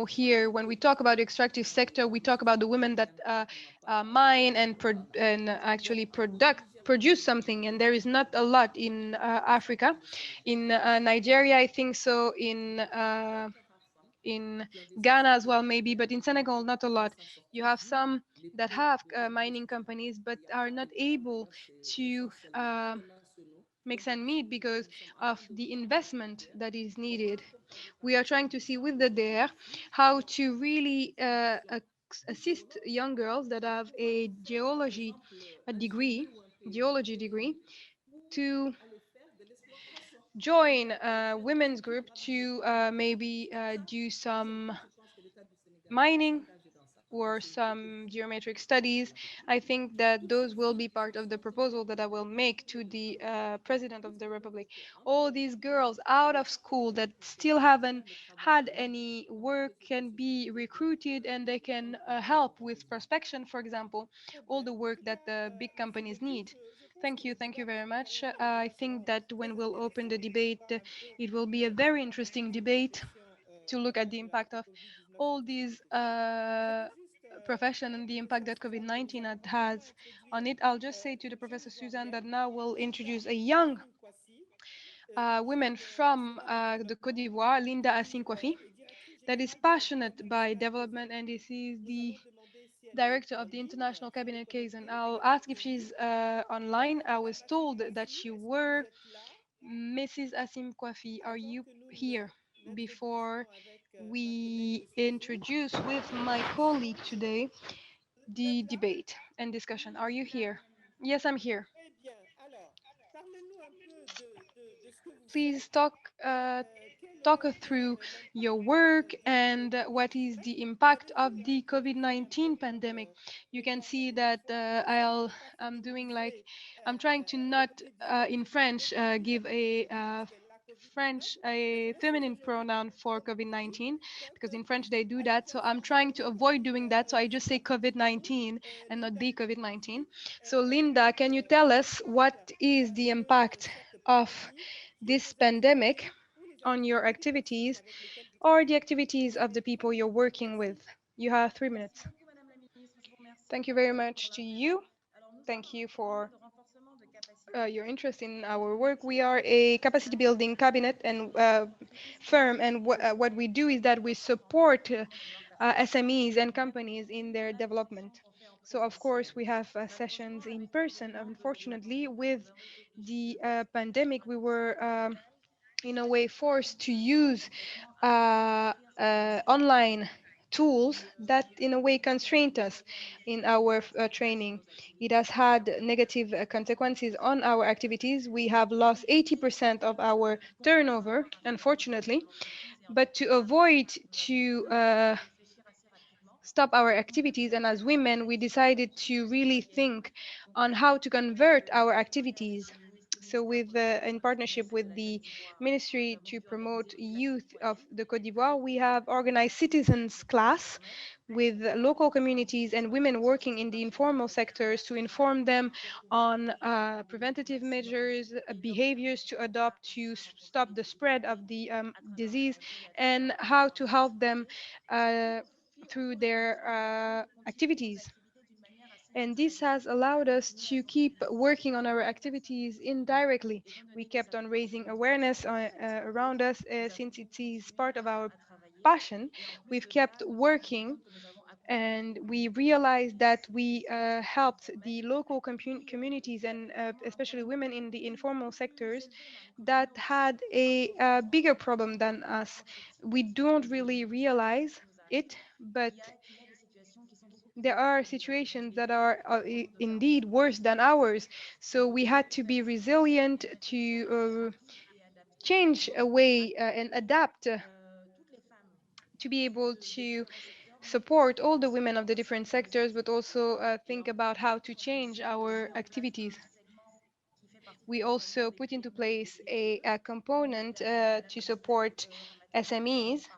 Here, when we talk about extractive sector, we talk about the women that mine and actually produce something, and there is not a lot in Africa. In Nigeria, I think so, in Ghana as well, maybe, but in Senegal, not a lot. You have some that have mining companies, but are not able to make ends meet because of the investment that is needed. We are trying to see with the DER how to really assist young girls that have a geology degree to join a women's group to maybe do some mining or some geometric studies. I think that those will be part of the proposal that I will make to the President of the Republic. All these girls out of school that still haven't had any work can be recruited, and they can help with prospection, for example, all the work that the big companies need. Thank you very much. I think that when we'll open the debate, it will be a very interesting debate to look at the impact of all these profession and the impact that COVID-19 has on it. I'll just say to the Professor Suzanne that now we'll introduce a young woman from the Côte d'Ivoire, Linda Asin-Kwafi, that is passionate by development, and this is the director of the International Cabinet case, and I'll ask if she's online. I was told that she were. Mrs. Assim Coffee, are you here? Before we introduce with my colleague today the debate and discussion. Are you here? Yes, I'm here. Please talk us through your work and what is the impact of the COVID-19 pandemic. You can see that I'm doing like, I'm trying to not in French give a feminine pronoun for COVID-19, because in French they do that. So I'm trying to avoid doing that. So I just say COVID-19 and not the COVID-19. So Linda, can you tell us what is the impact of this pandemic on your activities or the activities of the people you're working with? You have 3 minutes. Thank you very much to you. Thank you for your interest in our work. We are a capacity building cabinet and firm, and what we do is that we support SMEs and companies in their development. So of course we have sessions in person. Unfortunately, with the pandemic, we were in a way forced to use online tools that in a way constrained us in our training. It has had negative consequences on our activities. We have lost 80% of our turnover, unfortunately, but to avoid to stop our activities, and as women we decided to really think on how to convert our activities. So with in partnership with the Ministry to Promote Youth of the Côte d'Ivoire, we have organized citizens class with local communities and women working in the informal sectors to inform them on preventative measures, behaviors to adopt to stop the spread of the disease, and how to help them through their activities. And this has allowed us to keep working on our activities indirectly. We kept on raising awareness around us since it is part of our passion. We've kept working, and we realized that we helped the local communities and especially women in the informal sectors that had a bigger problem than us. We don't really realize it, but there are situations that are indeed worse than ours. So we had to be resilient to change a way and adapt to be able to support all the women of the different sectors, but also think about how to change our activities. We also put into place a component to support SMEs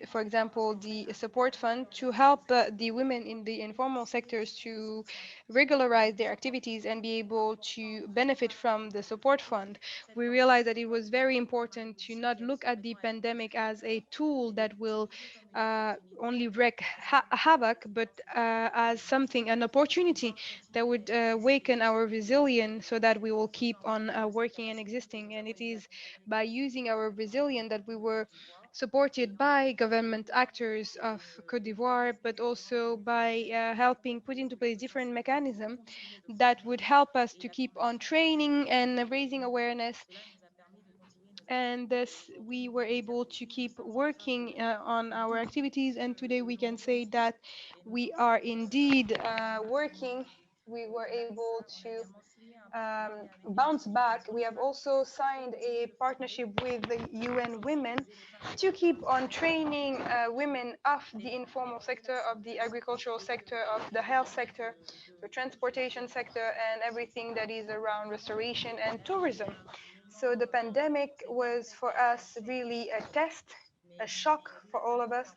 for example, the support fund to help the women in the informal sectors to regularize their activities and be able to benefit from the support fund. We realized that it was very important to not look at the pandemic as a tool that will only wreak havoc, but as something, an opportunity that would awaken our resilience so that we will keep on working and existing. And it is by using our resilience that we were supported by government actors of Côte d'Ivoire, but also by helping put into place different mechanisms that would help us to keep on training and raising awareness. And thus we were able to keep working on our activities, and today we can say that we are indeed working. We were able to bounce back. We have also signed a partnership with the UN Women to keep on training women of the informal sector, of the agricultural sector, of the health sector, the transportation sector, and everything that is around restoration and tourism. So the pandemic was for us really a test, a shock for all of us,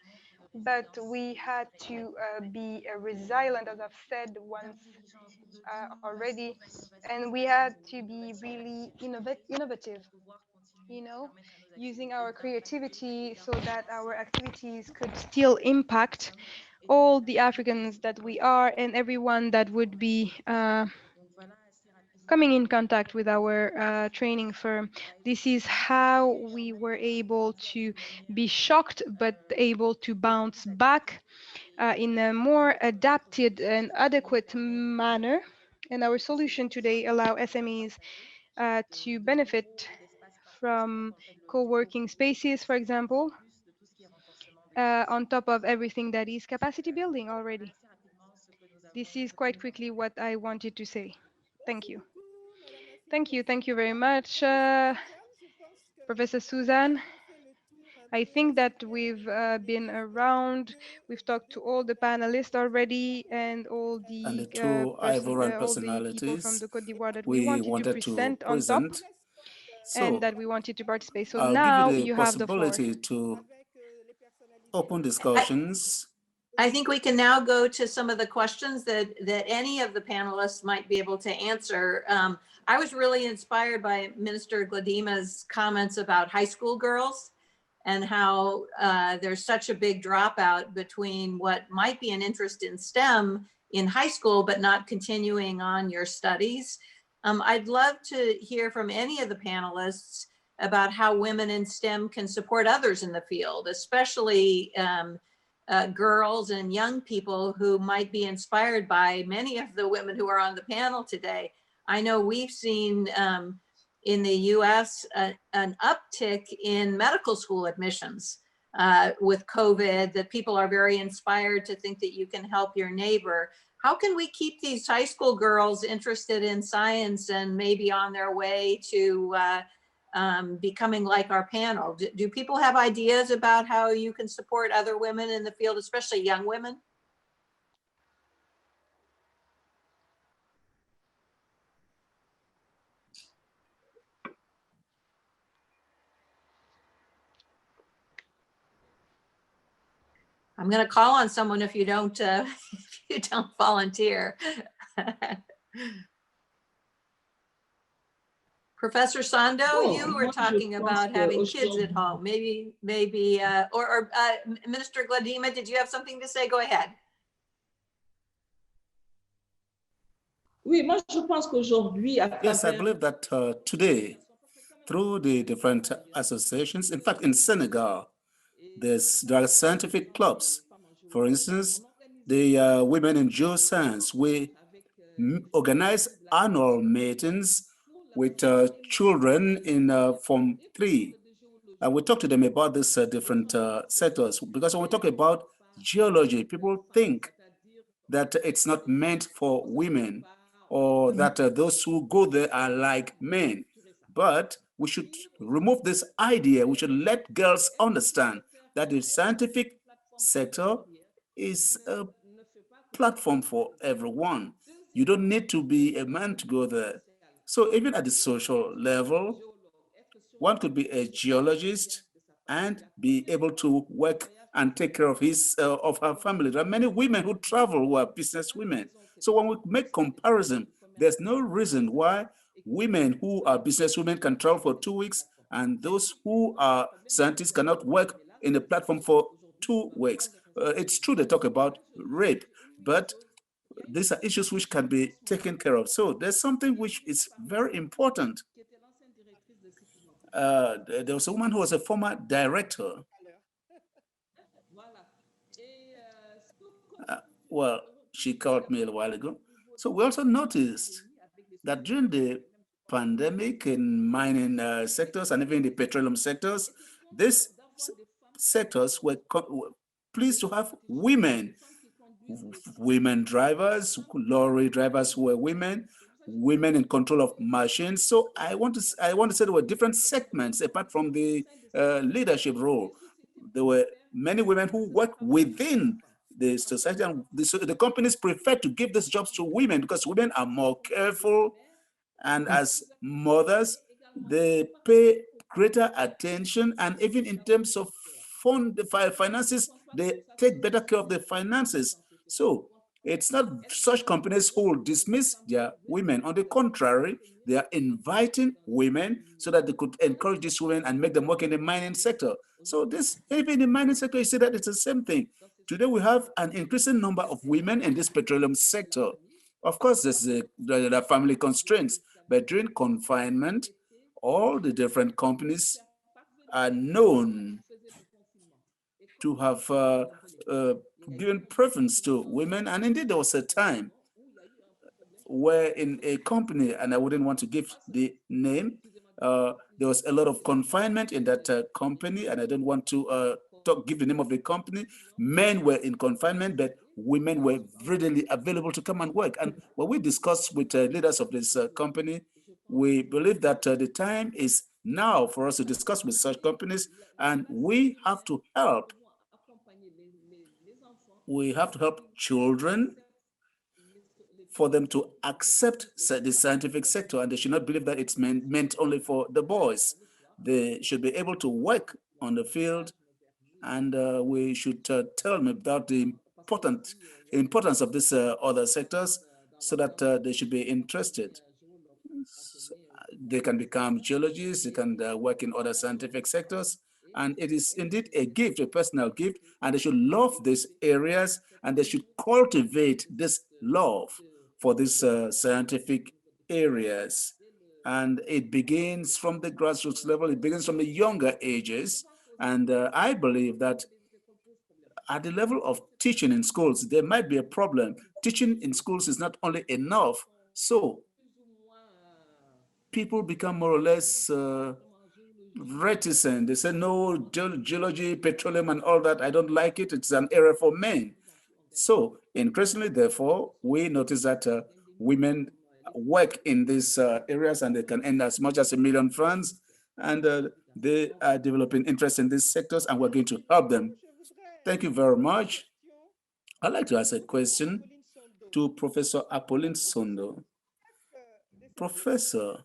but we had to be resilient, as I've said once already, and we had to be really innovative, you know, using our creativity so that our activities could still impact all the Africans that we are and everyone that would be coming in contact with our training firm. This is how we were able to be shocked, but able to bounce back in a more adapted and adequate manner. And our solution today allow SMEs to benefit from co-working spaces, for example, on top of everything that is capacity building already. This is quite quickly what I wanted to say. Thank you. Thank you very much, Professor Suzanne. I think that we've been around, we've talked to all the panelists already and all the, two Ivorian all the people from personalities the Côte d'Ivoire that we wanted to wanted present to on top and So that we wanted to participate. So I'll now give you the you have the floor. possibility to open discussions. I think we can now go to some of the questions that any of the panelists might be able to answer. I was really inspired by Minister Gladima's comments about high school girls and how there's such a big dropout between what might be an interest in STEM in high school, but not continuing on your studies. I'd love to hear from any of the panelists about how women in STEM can support others in the field, especially girls and young people who might be inspired by many of the women who are on the panel today. I know we've seen in the US an uptick in medical school admissions with COVID, that people are very inspired to think that you can help your neighbor. How can we keep these high school girls interested in science and maybe on their way to becoming like our panel? Do people have ideas about how you can support other women in the field, especially young women? I'm going to call on someone if you don't if you don't volunteer. Professor SONDO, you were talking about having kids at home. Maybe Minister Gladima, did you have something to say? Go ahead. Yes, I believe that today, through the different associations, in fact, in Senegal, there are scientific clubs. For instance, the Women in Geoscience, we organize annual meetings with children in Form 3. And we talk to them about these different sectors, because when we talk about geology, people think that it's not meant for women, or that those who go there are like men. But we should remove this idea. We should let girls understand that the scientific sector is a platform for everyone. You don't need to be a man to go there. So even at the social level, one could be a geologist and be able to work and take care of his of her family. There are many women who travel who are business women. So when we make comparison, there's no reason why women who are business women can travel for 2 weeks and those who are scientists cannot work in the platform for 2 weeks. It's true they talk about rape, but these are issues which can be taken care of. So there's something which is very important. There was a woman who was a former director. Well, she called me a while ago. So we also noticed that during the pandemic in mining sectors and even the petroleum sectors, these sectors were pleased to have women drivers, lorry drivers who were women in control of machines. So I want to say there were different segments apart from the leadership role. There were many women who work within the society, and the companies prefer to give these jobs to women because women are more careful, and as mothers, they pay greater attention, and even in terms of finances, they take better care of the finances. So it's not such companies who will dismiss their women. On the contrary, they are inviting women so that they could encourage these women and make them work in the mining sector. So this, even in the mining sector, you see that it's the same thing. Today we have an increasing number of women in this petroleum sector. Of course, there are family constraints, But during confinement, all the different companies are known to have given preference to women. And indeed, there was a time where in a company, and I wouldn't want to give the name, there was a lot of confinement in that company, and I don't want to give the name of the company. Men were in confinement, but women were readily available to come and work. And when we discussed with leaders of this company, we believe that the time is now for us to discuss with such companies, and we have to help. We have to help children for them to accept the scientific sector, and they should not believe that it's meant only for the boys. They should be able to work on the field, and we should tell them about the importance of these other sectors so that they should be interested. So they can become geologists, they can work in other scientific sectors, and it is indeed a gift, a personal gift, and they should love these areas, and they should cultivate this love for these scientific areas. And it begins from the grassroots level, it begins from the younger ages. And I believe that at the level of teaching in schools, there might be a problem. Teaching in schools is not only enough. So people become more or less reticent. They say, no, geology, petroleum, and all that, I don't like it. It's an area for men. So increasingly, therefore, we notice that women work in these areas, and they can earn as much as $1 million francs, and they are developing interest in these sectors, and we're going to help them. Thank you very much. I'd like to ask a question to Professor Apolline SONDO. Professor,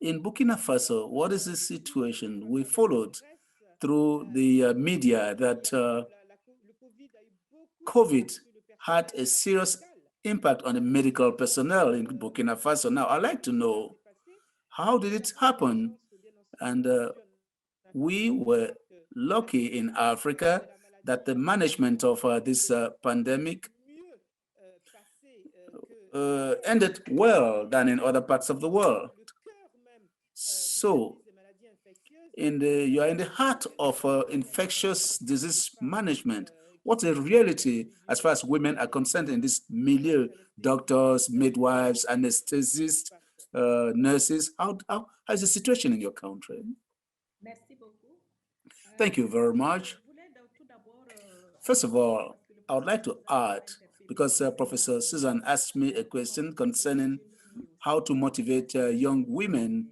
in Burkina Faso, what is the situation? We followed through the media that COVID had a serious impact on the medical personnel in Burkina Faso. Now, I'd like to know, how did it happen? And we were lucky in Africa that the management of this pandemic ended well than in other parts of the world. So, you are in the heart of infectious disease management. What's the reality as far as women are concerned in this milieu? Doctors, midwives, anesthetists, nurses. How is the situation in your country? Thank you very much. First of all, I would like to add, because Professor Susan asked me a question concerning how to motivate young women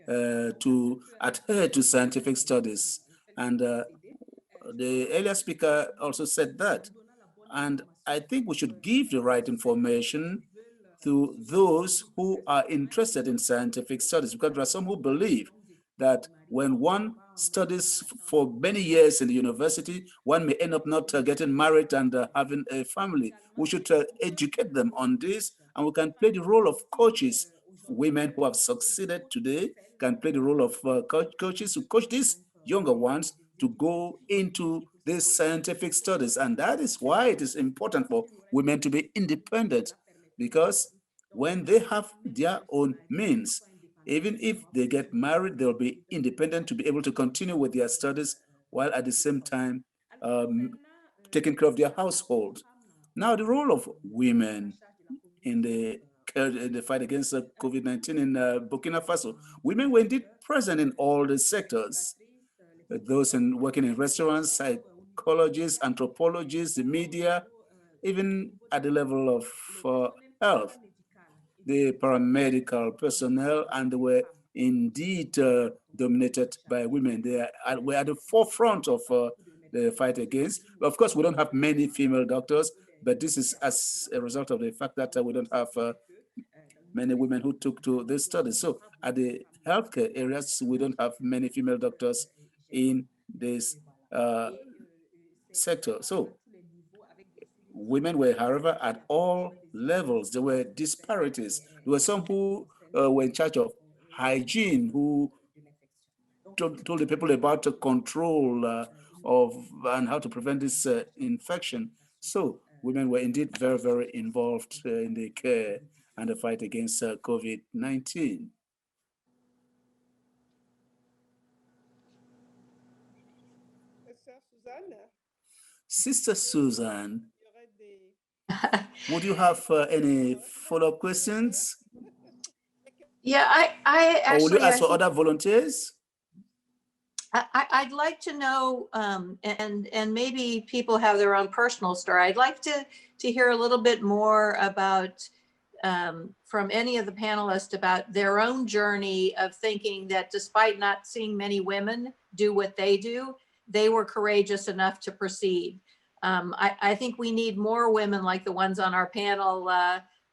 to adhere to scientific studies. And the earlier speaker also said that. And I think we should give the right information to those who are interested in scientific studies, because there are some who believe that when one studies for many years in the university, one may end up not getting married and having a family. We should educate them on this, and we can play the role of coaches. Women who have succeeded today can play the role of coaches to coach these younger ones to go into these scientific studies. And that is why it is important for women to be independent, because when they have their own means, even if they get married, they'll be independent to be able to continue with their studies while at the same time taking care of their household. Now, the role of women in the fight against COVID-19 in Burkina Faso, women were indeed present in all the sectors. Those working in restaurants, psychologists, anthropologists, the media, even at the level of health, the paramedical personnel, and they were indeed dominated by women. They were at the forefront of the fight against. But of course, we don't have many female doctors, but this is as a result of the fact that we don't have many women who took to this study. So at the healthcare areas, we don't have many female doctors in this sector. So women were, however, at all levels. There were disparities. There were some who were in charge of hygiene, who told the people about the control and how to prevent this infection. So women were indeed very, very involved in the care and the fight against COVID-19. Sister Susan, would you have any follow-up questions? Yeah, I Or will you actually, ask for other volunteers? I'd like to know, and maybe people have their own personal story. I'd like to hear a little bit more about, from any of the panelists, about their own journey of thinking that despite not seeing many women do what they do, they were courageous enough to proceed. I think we need more women like the ones on our panel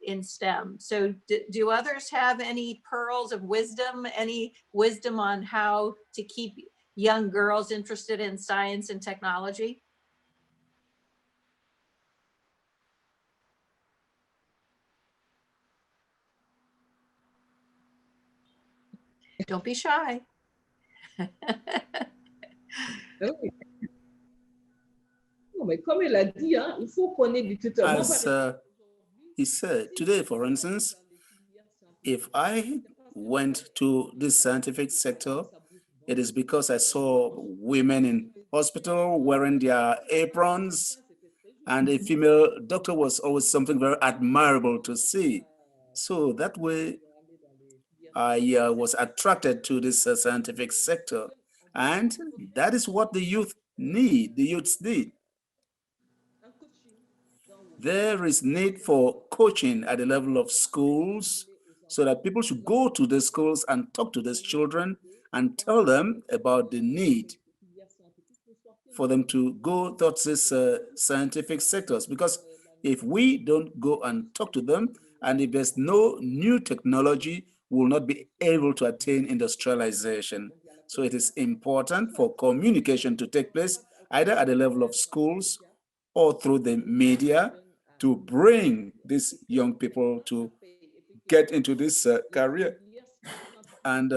in STEM. So do others have any pearls of wisdom, any wisdom on how to keep young girls interested in science and technology? Don't be shy. Non, mais comme il a dit, hein, il faut qu'on ait du tuteur. As he said, today, for instance, if I went to this scientific sector, it is because I saw women in hospital wearing their aprons, and a female doctor was always something very admirable to see. So that way, I was attracted to this scientific sector, and that is what the youth need, the youths need. There is need for coaching at the level of schools, so that people should go to the schools and talk to these children and tell them about the need for them to go towards these scientific sectors. Because if we don't go and talk to them, and if there's no new technology, we will not be able to attain industrialization. So it is important for communication to take place either at the level of schools or through the media to bring these young people to get into this career. And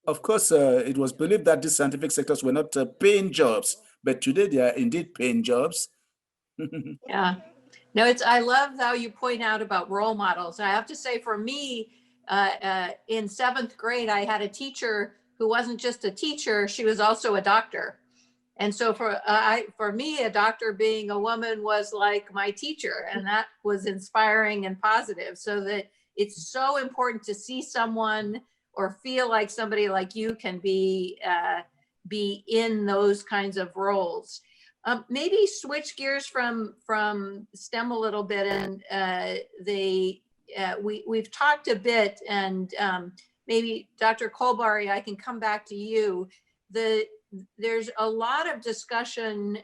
of course, it was believed that these scientific sectors were not paying jobs, but today they are indeed paying jobs. Yeah. No, I love how you point out about role models. I have to say, for me, in 7th grade, I had a teacher who wasn't just a teacher, she was also a doctor. And so for me, a doctor being a woman was like my teacher, and that was inspiring and positive. So that it's so important to see someone or feel like somebody like you can be in those kinds of roles. Maybe switch gears from STEM a little bit, and we've talked a bit, and maybe Dr. Khouulbary, I can come back to you. There's a lot of discussion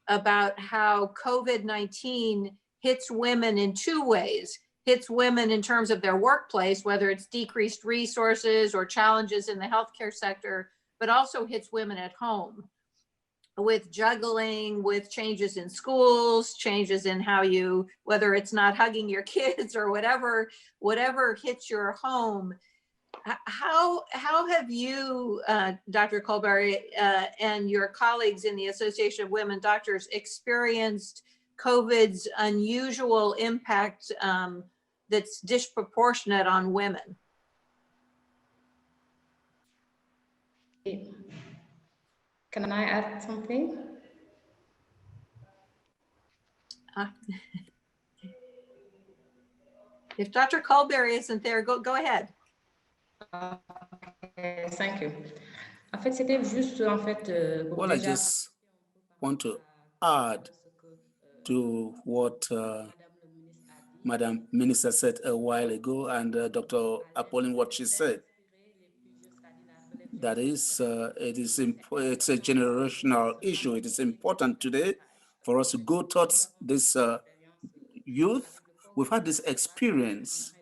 about how COVID-19 hits women in 2 ways. Hits women in terms of their workplace, whether it's decreased resources or challenges in the healthcare sector, but also hits women at home with juggling, with changes in schools, changes in how you, whether it's not hugging your kids or whatever hits your home. How have you, Dr. Khouulbary, and your colleagues in the Association of Women Doctors experienced COVID's unusual impact that's disproportionate on women? Can I add something? If Dr. Khouulbary isn't there, go ahead. Thank you. En fait, c'était juste en fait. Well, I just want to add to what Madam Minister said a while ago, and Dr. Apolline, what she said. That is, it's a generational issue. It is important today for us to go towards this youth. We've had this experience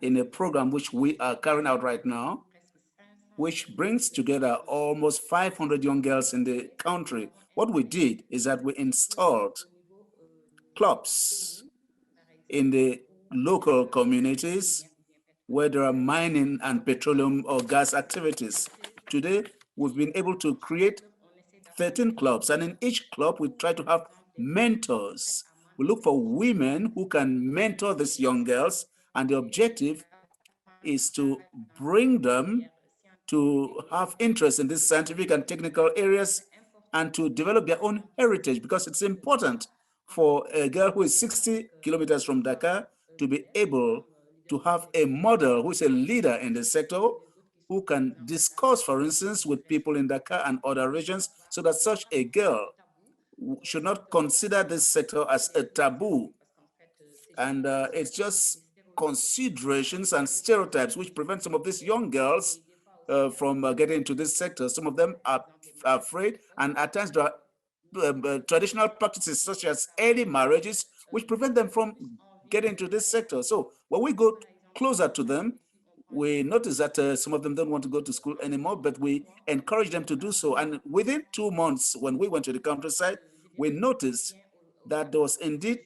in a program which we are carrying out right now, which brings together almost 500 young girls in the country. What we did is that we installed clubs in the local communities where there are mining and petroleum or gas activities. Today, we've been able to create 13 clubs, and in each club, we try to have mentors We look for women who can mentor these young girls, and the objective is to bring them to have interest in these scientific and technical areas and to develop their own heritage, because it's important for a girl who is 60 kilometers from Dakar to be able to have a model who is a leader in the sector, who can discuss, for instance, with people in Dakar and other regions, so that such a girl should not consider this sector as a taboo. And it's just considerations and stereotypes which prevent some of these young girls from getting into this sector. Some of them are afraid, and at times there are traditional practices such as early marriages which prevent them from getting into this sector. So when we go closer to them, we notice that some of them don't want to go to school anymore, but we encourage them to do so. And within 2 months, when we went to the countryside, we noticed that there was indeed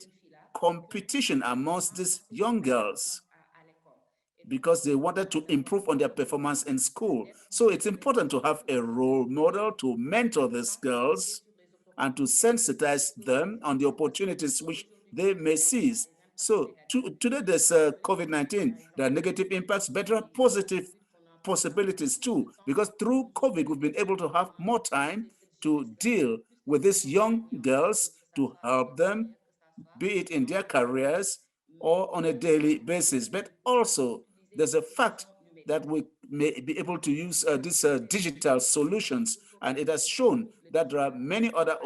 competition amongst these young girls because they wanted to improve on their performance in school. So it's important to have a role model to mentor these girls and to sensitize them on the opportunities which they may seize. So today there's COVID-19, there are negative impacts, but there are positive possibilities too, because through COVID, we've been able to have more time to deal with these young girls, to help them, be it in their careers or on a daily basis. But also, there's a fact that we may be able to use these digital solutions, and it has shown that there are many other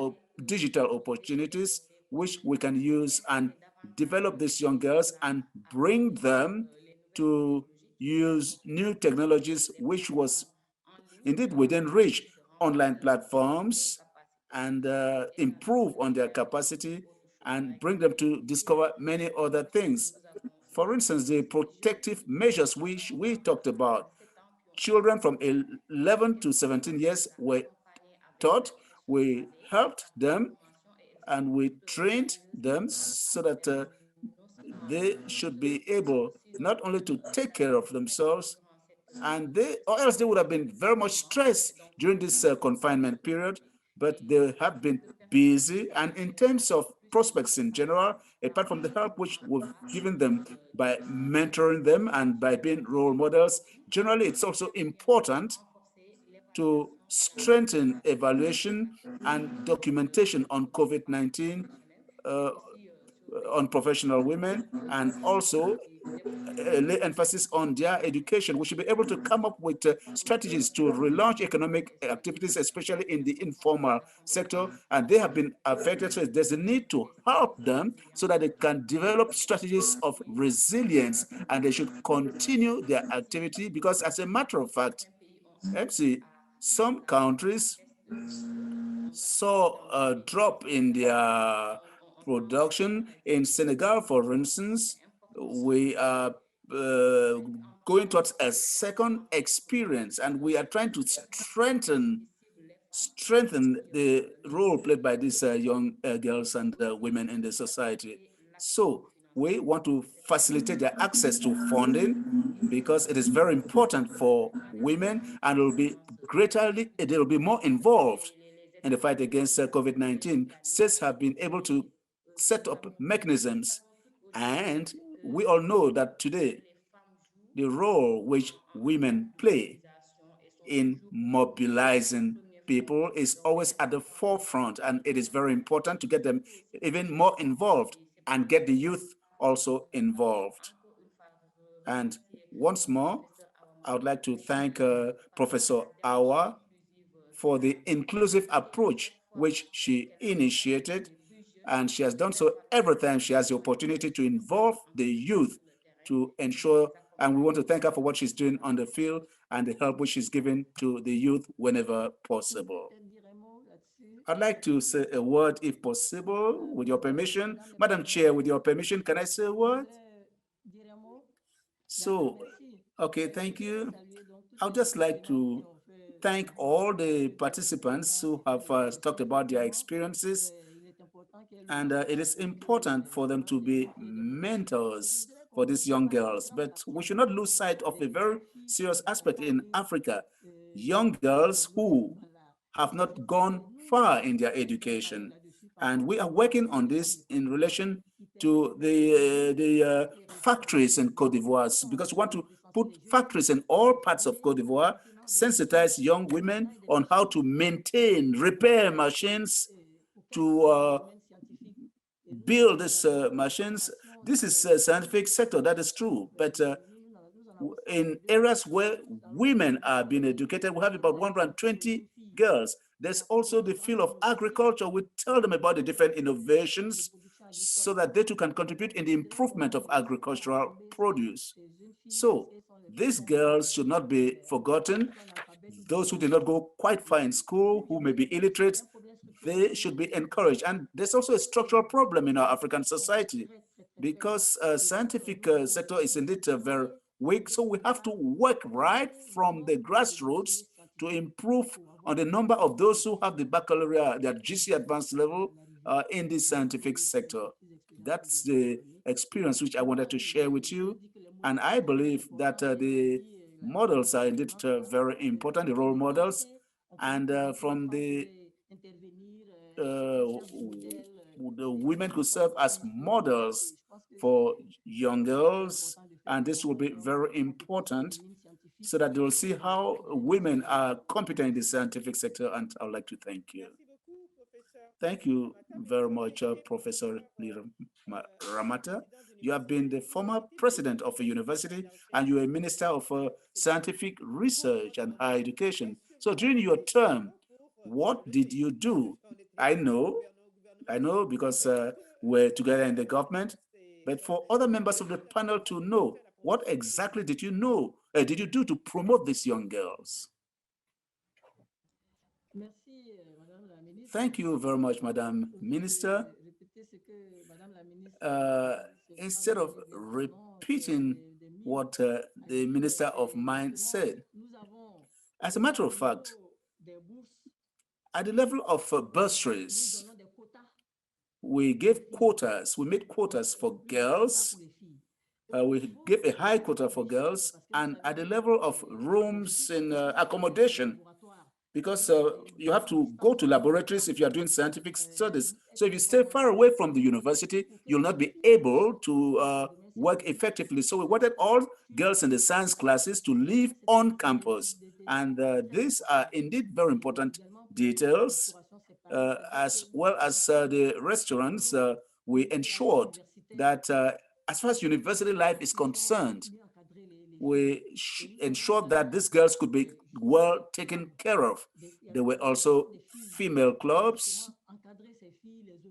digital opportunities which we can use and develop these young girls and bring them to use new technologies which was indeed within reach, online platforms, and improve on their capacity and bring them to discover many other things. For instance, the protective measures which we talked about, children from 11 to 17 years were taught, we helped them, and we trained them so that they should be able not only to take care of themselves, and or else they would have been very much stressed during this confinement period, but they have been busy. And in terms of prospects in general, apart from the help which we've given them by mentoring them and by being role models, generally it's also important to strengthen evaluation and documentation on COVID-19 on professional women, and also lay emphasis on their education. We should be able to come up with strategies to relaunch economic activities, especially in the informal sector, and they have been affected. So there's a need to help them so that they can develop strategies of resilience, and they should continue their activity, because as a matter of fact, MC, some countries saw a drop in their production. In Senegal, for instance, we are going towards a second experience, and we are trying to strengthen the role played by these young girls and women in the society. So we want to facilitate their access to funding, because it is very important for women, and it will be they will be more involved in the fight against COVID-19. States have been able to set up mechanisms, and we all know that today the role which women play in mobilizing people is always at the forefront, and it is very important to get them even more involved and get the youth also involved. And once more, I would like to thank Professor Awa for the inclusive approach which she initiated, and she has done so every time she has the opportunity to involve the youth to ensure, and we want to thank her for what she's doing on the field and the help which she's giving to the youth whenever possible. I'd like to say a word, if possible, with your permission. Madam Chair, with your permission, can I say a word? So, okay, thank you. I would just like to thank all the participants who have talked about their experiences, and it is important for them to be mentors for these young girls. But we should not lose sight of a very serious aspect in Africa: young girls who have not gone far in their education. And we are working on this in relation to the factories in Côte d'Ivoire, because we want to put factories in all parts of Côte d'Ivoire, sensitize young women on how to maintain, repair machines, to build these machines. This is a scientific sector, that is true, but in areas where women are being educated, we have about 120 girls. There's also the field of agriculture. We tell them about the different innovations so that they too can contribute in the improvement of agricultural produce. So these girls should not be forgotten. Those who did not go quite far in school, who may be illiterate, they should be encouraged. And there's also a structural problem in our African society because scientific sector is indeed very weak. So we have to work right from the grassroots to improve on the number of those who have the baccalaureate, the GC advanced level in the scientific sector. That's the experience which I wanted to share with you. And I believe that the models are indeed very important, the role models. And from the women could serve as models for young girls, and this will be very important so that they will see how women are competent in the scientific sector. And I would like to thank you. Thank you very much, Professor Ramata. You have been the former president of a university and you're a minister of scientific research and higher education. So during your term, what did you do? I know because we're together in the government, but for other members of the panel to know, what exactly did you do to promote these young girls? Thank you very much, Madam Minister. Instead of repeating what the Minister of Mine said, as a matter of fact, at the level of bursaries, we gave quotas, we made quotas for girls. We gave a high quota for girls, and at the level of rooms in accommodation, because you have to go to laboratories if you are doing scientific studies. So if you stay far away from the university, you'll not be able to work effectively. So we wanted all girls in the science classes to live on campus. And these are indeed very important details, as well as the restaurants. We ensured that as far as university life is concerned, we ensured that these girls could be well taken care of. There were also female clubs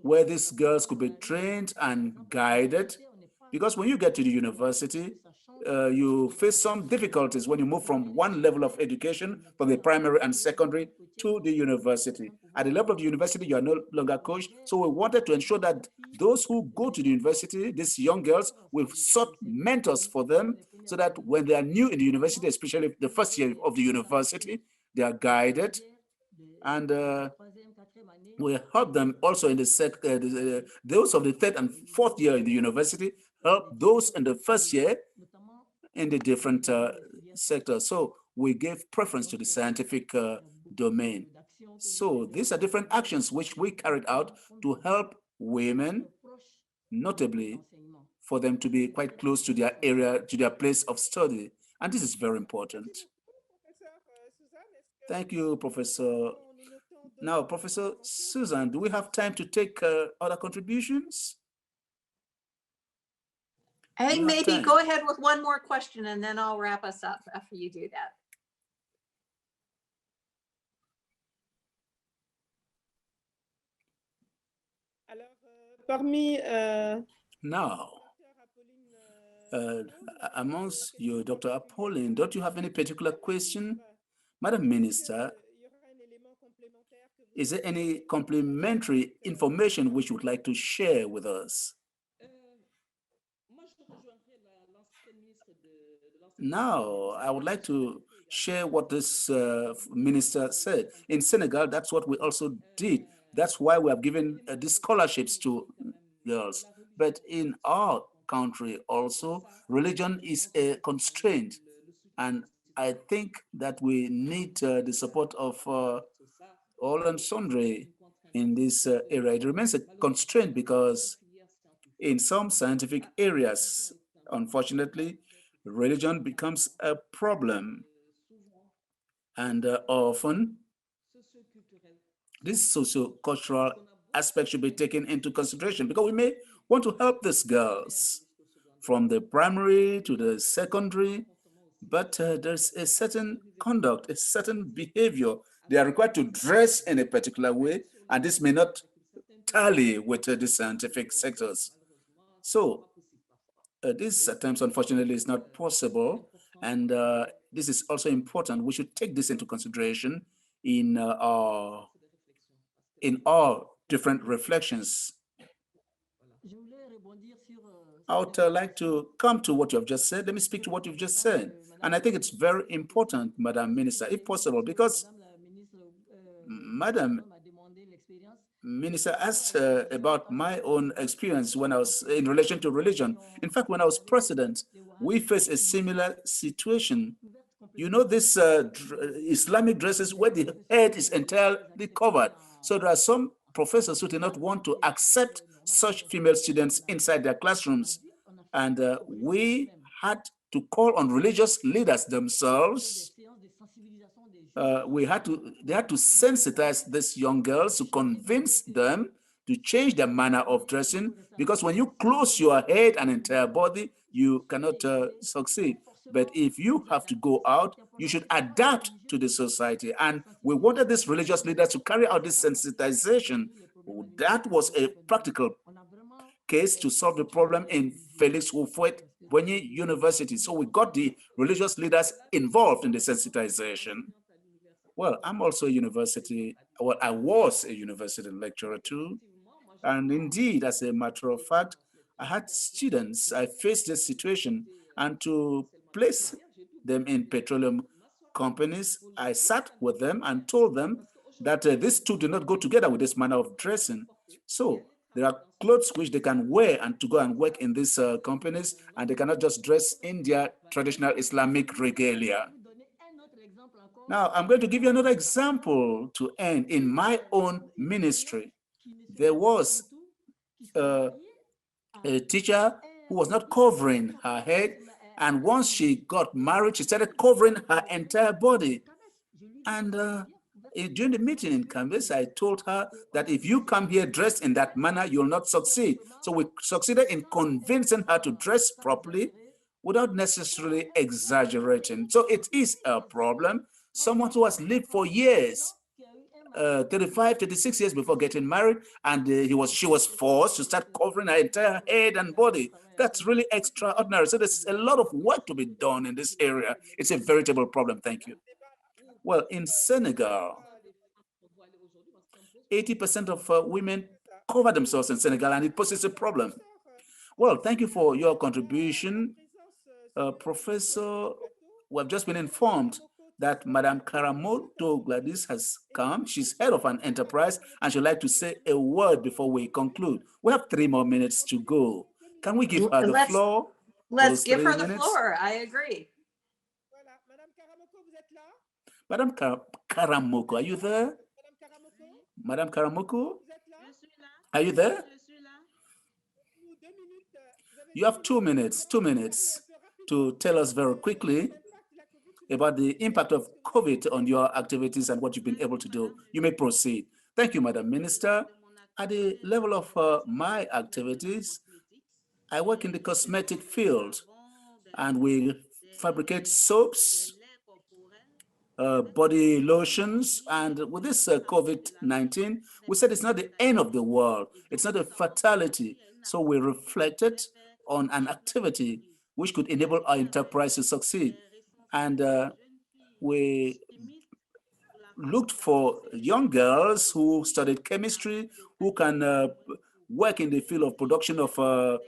where these girls could be trained and guided. Because when you get to the university, you face some difficulties when you move from one level of education, from the primary and secondary to the university. At the level of the university, you are no longer coached. So we wanted to ensure that those who go to the university, these young girls, we've sought mentors for them so that when they are new in the university, especially the first year of the university, they are guided. And we help them also in the those of the third and fourth year in the university, help those in the first year in the different sectors. So we gave preference to the scientific domain. So these are different actions which we carried out to help women, notably for them to be quite close to their area, to their place of study. And this is very important. Thank you, Professor. Now, Professor Susan, do we have time to take other contributions? I think maybe go ahead with one more question and then I'll wrap us up after you do that. Now, amongst you, Dr. Apolline, don't you have any particular question? Madam Minister, is there any complementary information which you would like to share with us? Now, I would like to share what this minister said. In Senegal, that's what we also did. That's why we have given these scholarships to girls. But in our country also, religion is a constraint. And I think that we need the support of all and sundry in this area. It remains a constraint because in some scientific areas, unfortunately, religion becomes a problem. And often, this socio-cultural aspect should be taken into consideration because we may want to help these girls from the primary to the secondary, but there's a certain conduct, a certain behavior. They are required to dress in a particular way, and this may not tally with the scientific sectors. So this at times, unfortunately, is not possible, and this is also important. We should take this into consideration in our different reflections. I would like to come to what you have just said. Let me speak to what you've just said. And I think it's very important, Madam Minister, if possible, because Madam Minister asked about my own experience when I was in relation to religion. In fact, when I was president, we faced a similar situation. You know, this Islamic dresses where the head is entirely covered. So there are some professors who did not want to accept such female students inside their classrooms. And we had to call on religious leaders themselves. They had to sensitize these young girls to convince them to change their manner of dressing, because when you close your head and entire body, you cannot succeed. But if you have to go out, you should adapt to the society. And we wanted these religious leaders to carry out this sensitization. That was a practical case to solve the problem in Felix Houphouët-Boigny University. So we got the religious leaders involved in the sensitization. Well, I'm also a university, well, I was a university lecturer too. And indeed, as a matter of fact, I had students, I faced this situation, and to place them in petroleum companies, I sat with them and told them that these two do not go together with this manner of dressing. So there are clothes which they can wear and to go and work in these companies, and they cannot just dress in their traditional Islamic regalia. Now, I'm going to give you another example to end. In my own ministry, there was a teacher who was not covering her head, and once she got married, she started covering her entire body. And during the meeting in Khemesse, I told her that if you come here dressed in that manner, you'll not succeed. So we succeeded in convincing her to dress properly without necessarily exaggerating. So it is a problem. Someone who has lived for years, 35, 36 years before getting married, and she was forced to start covering her entire head and body. That's really extraordinary. So there's a lot of work to be done in this area. It's a veritable problem. Thank you. Well, in Senegal, 80% of women cover themselves in Senegal, and it poses a problem. Well, thank you for your contribution. Professor, we have just been informed that Madame Karamoto Gladys has come. She's head of an enterprise, and she'd like to say a word before we conclude. We have 3 more minutes to go. Can we give her the floor? Let's give her the floor. I agree. Madame Karamoko, are you there? Madame Karamoko, are you there? You have 2 minutes to tell us very quickly about the impact of COVID on your activities and what you've been able to do. You may proceed. Thank you, Madam Minister. At the level of my activities, I work in the cosmetic field, and we fabricate soaps, body lotions, and with this COVID-19, we said it's not the end of the world. It's not a fatality. So we reflected on an activity which could enable our enterprise to succeed. And we looked for young girls who studied chemistry, who can work in the field of production of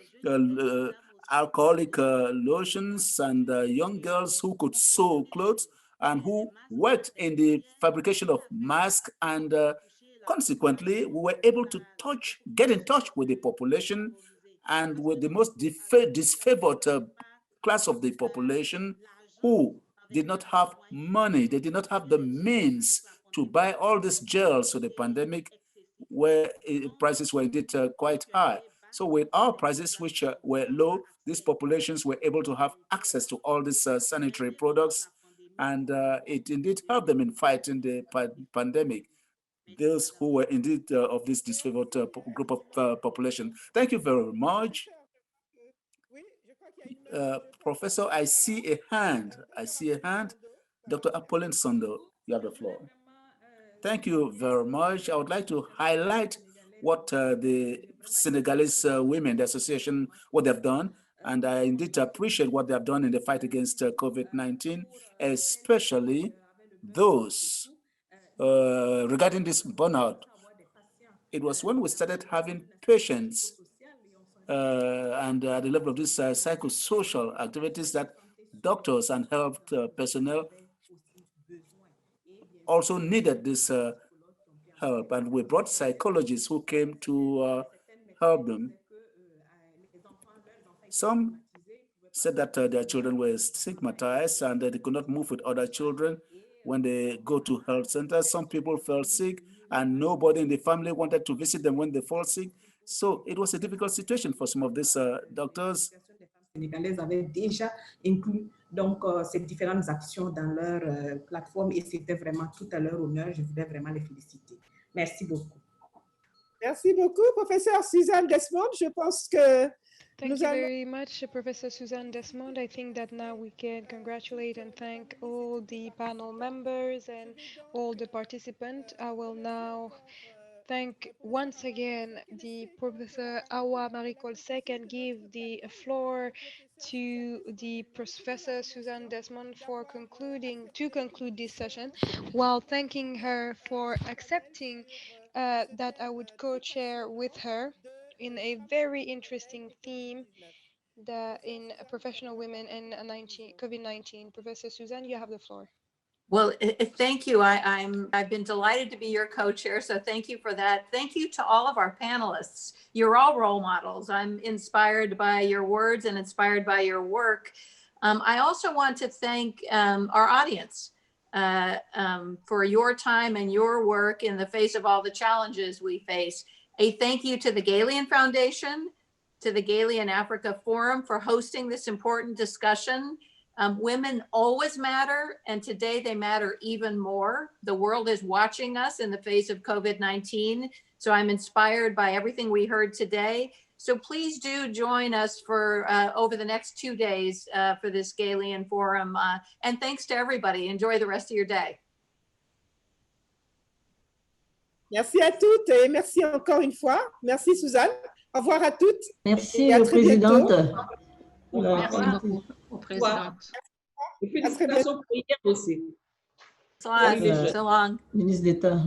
alcoholic lotions, and young girls who could sew clothes and who worked in the fabrication of masks. And consequently, we were able to get in touch with the population, and with the most disfavored class of the population, who did not have money. They did not have the means to buy all these gels for the pandemic. where prices were indeed quite high. So with our prices, which were low, these populations were able to have access to all these sanitary products, and it indeed helped them in fighting the pandemic, those who were indeed of this disfavored group of population. Thank you very much. Professor, I see a hand. I see a hand. Dr. Apolline SONDO, you have the floor. Thank you very much. I would like to highlight what the Senegalese Women, the association, what they've done. And I indeed appreciate what they have done in the fight against COVID-19, especially those regarding this burnout. It was when we started having patients and at the level of these psychosocial activities that doctors and health personnel also needed this help. And we brought psychologists who came to help them. Some said that their children were stigmatized and that they could not move with other children when they go to health centers. Some people felt sick and nobody in the family wanted to visit them when they fall sick. So it was a difficult situation for some of these doctors. Sénégalaises avaient déjà inclus donc ces différentes actions dans leur plateforme et c'était vraiment tout à leur honneur. Je voudrais vraiment les féliciter. Merci beaucoup. Merci beaucoup, professeur Suzanne Desmond. Je pense que Thank you very much, Professor Suzanne Desmond. I think that now we can congratulate and thank all the panel members and all the participants. I will now thank once again the Professor Awa Marie-Colsec and give the floor to the Professor Suzanne Desmond for conclude this session, while thanking her for accepting that I would co-chair with her in a very interesting theme in professional women and COVID-19. Professor Suzanne, you have the floor. Well, thank you. I've been delighted to be your co-chair, so thank you for that. Thank you to all of our panelists. You're all role models. I'm inspired by your words and inspired by your work. I also want to thank our audience for your time and your work in the face of all the challenges we face. A thank you to the Galien Foundation, to the Galien Africa Forum for hosting this important discussion. Women always matter, and today they matter even more. The world is watching us in the face of COVID-19, so I'm inspired by everything we heard today. So please do join us for over the next 2 days for this Galien Forum. And thanks to everybody. Enjoy the rest of your day. Merci à toutes et merci encore une fois. Merci Suzanne. Au revoir à toutes. Merci, Présidente. Merci beaucoup aux présidentes. Et félicitations pour hier aussi. So long. Ministre d'État.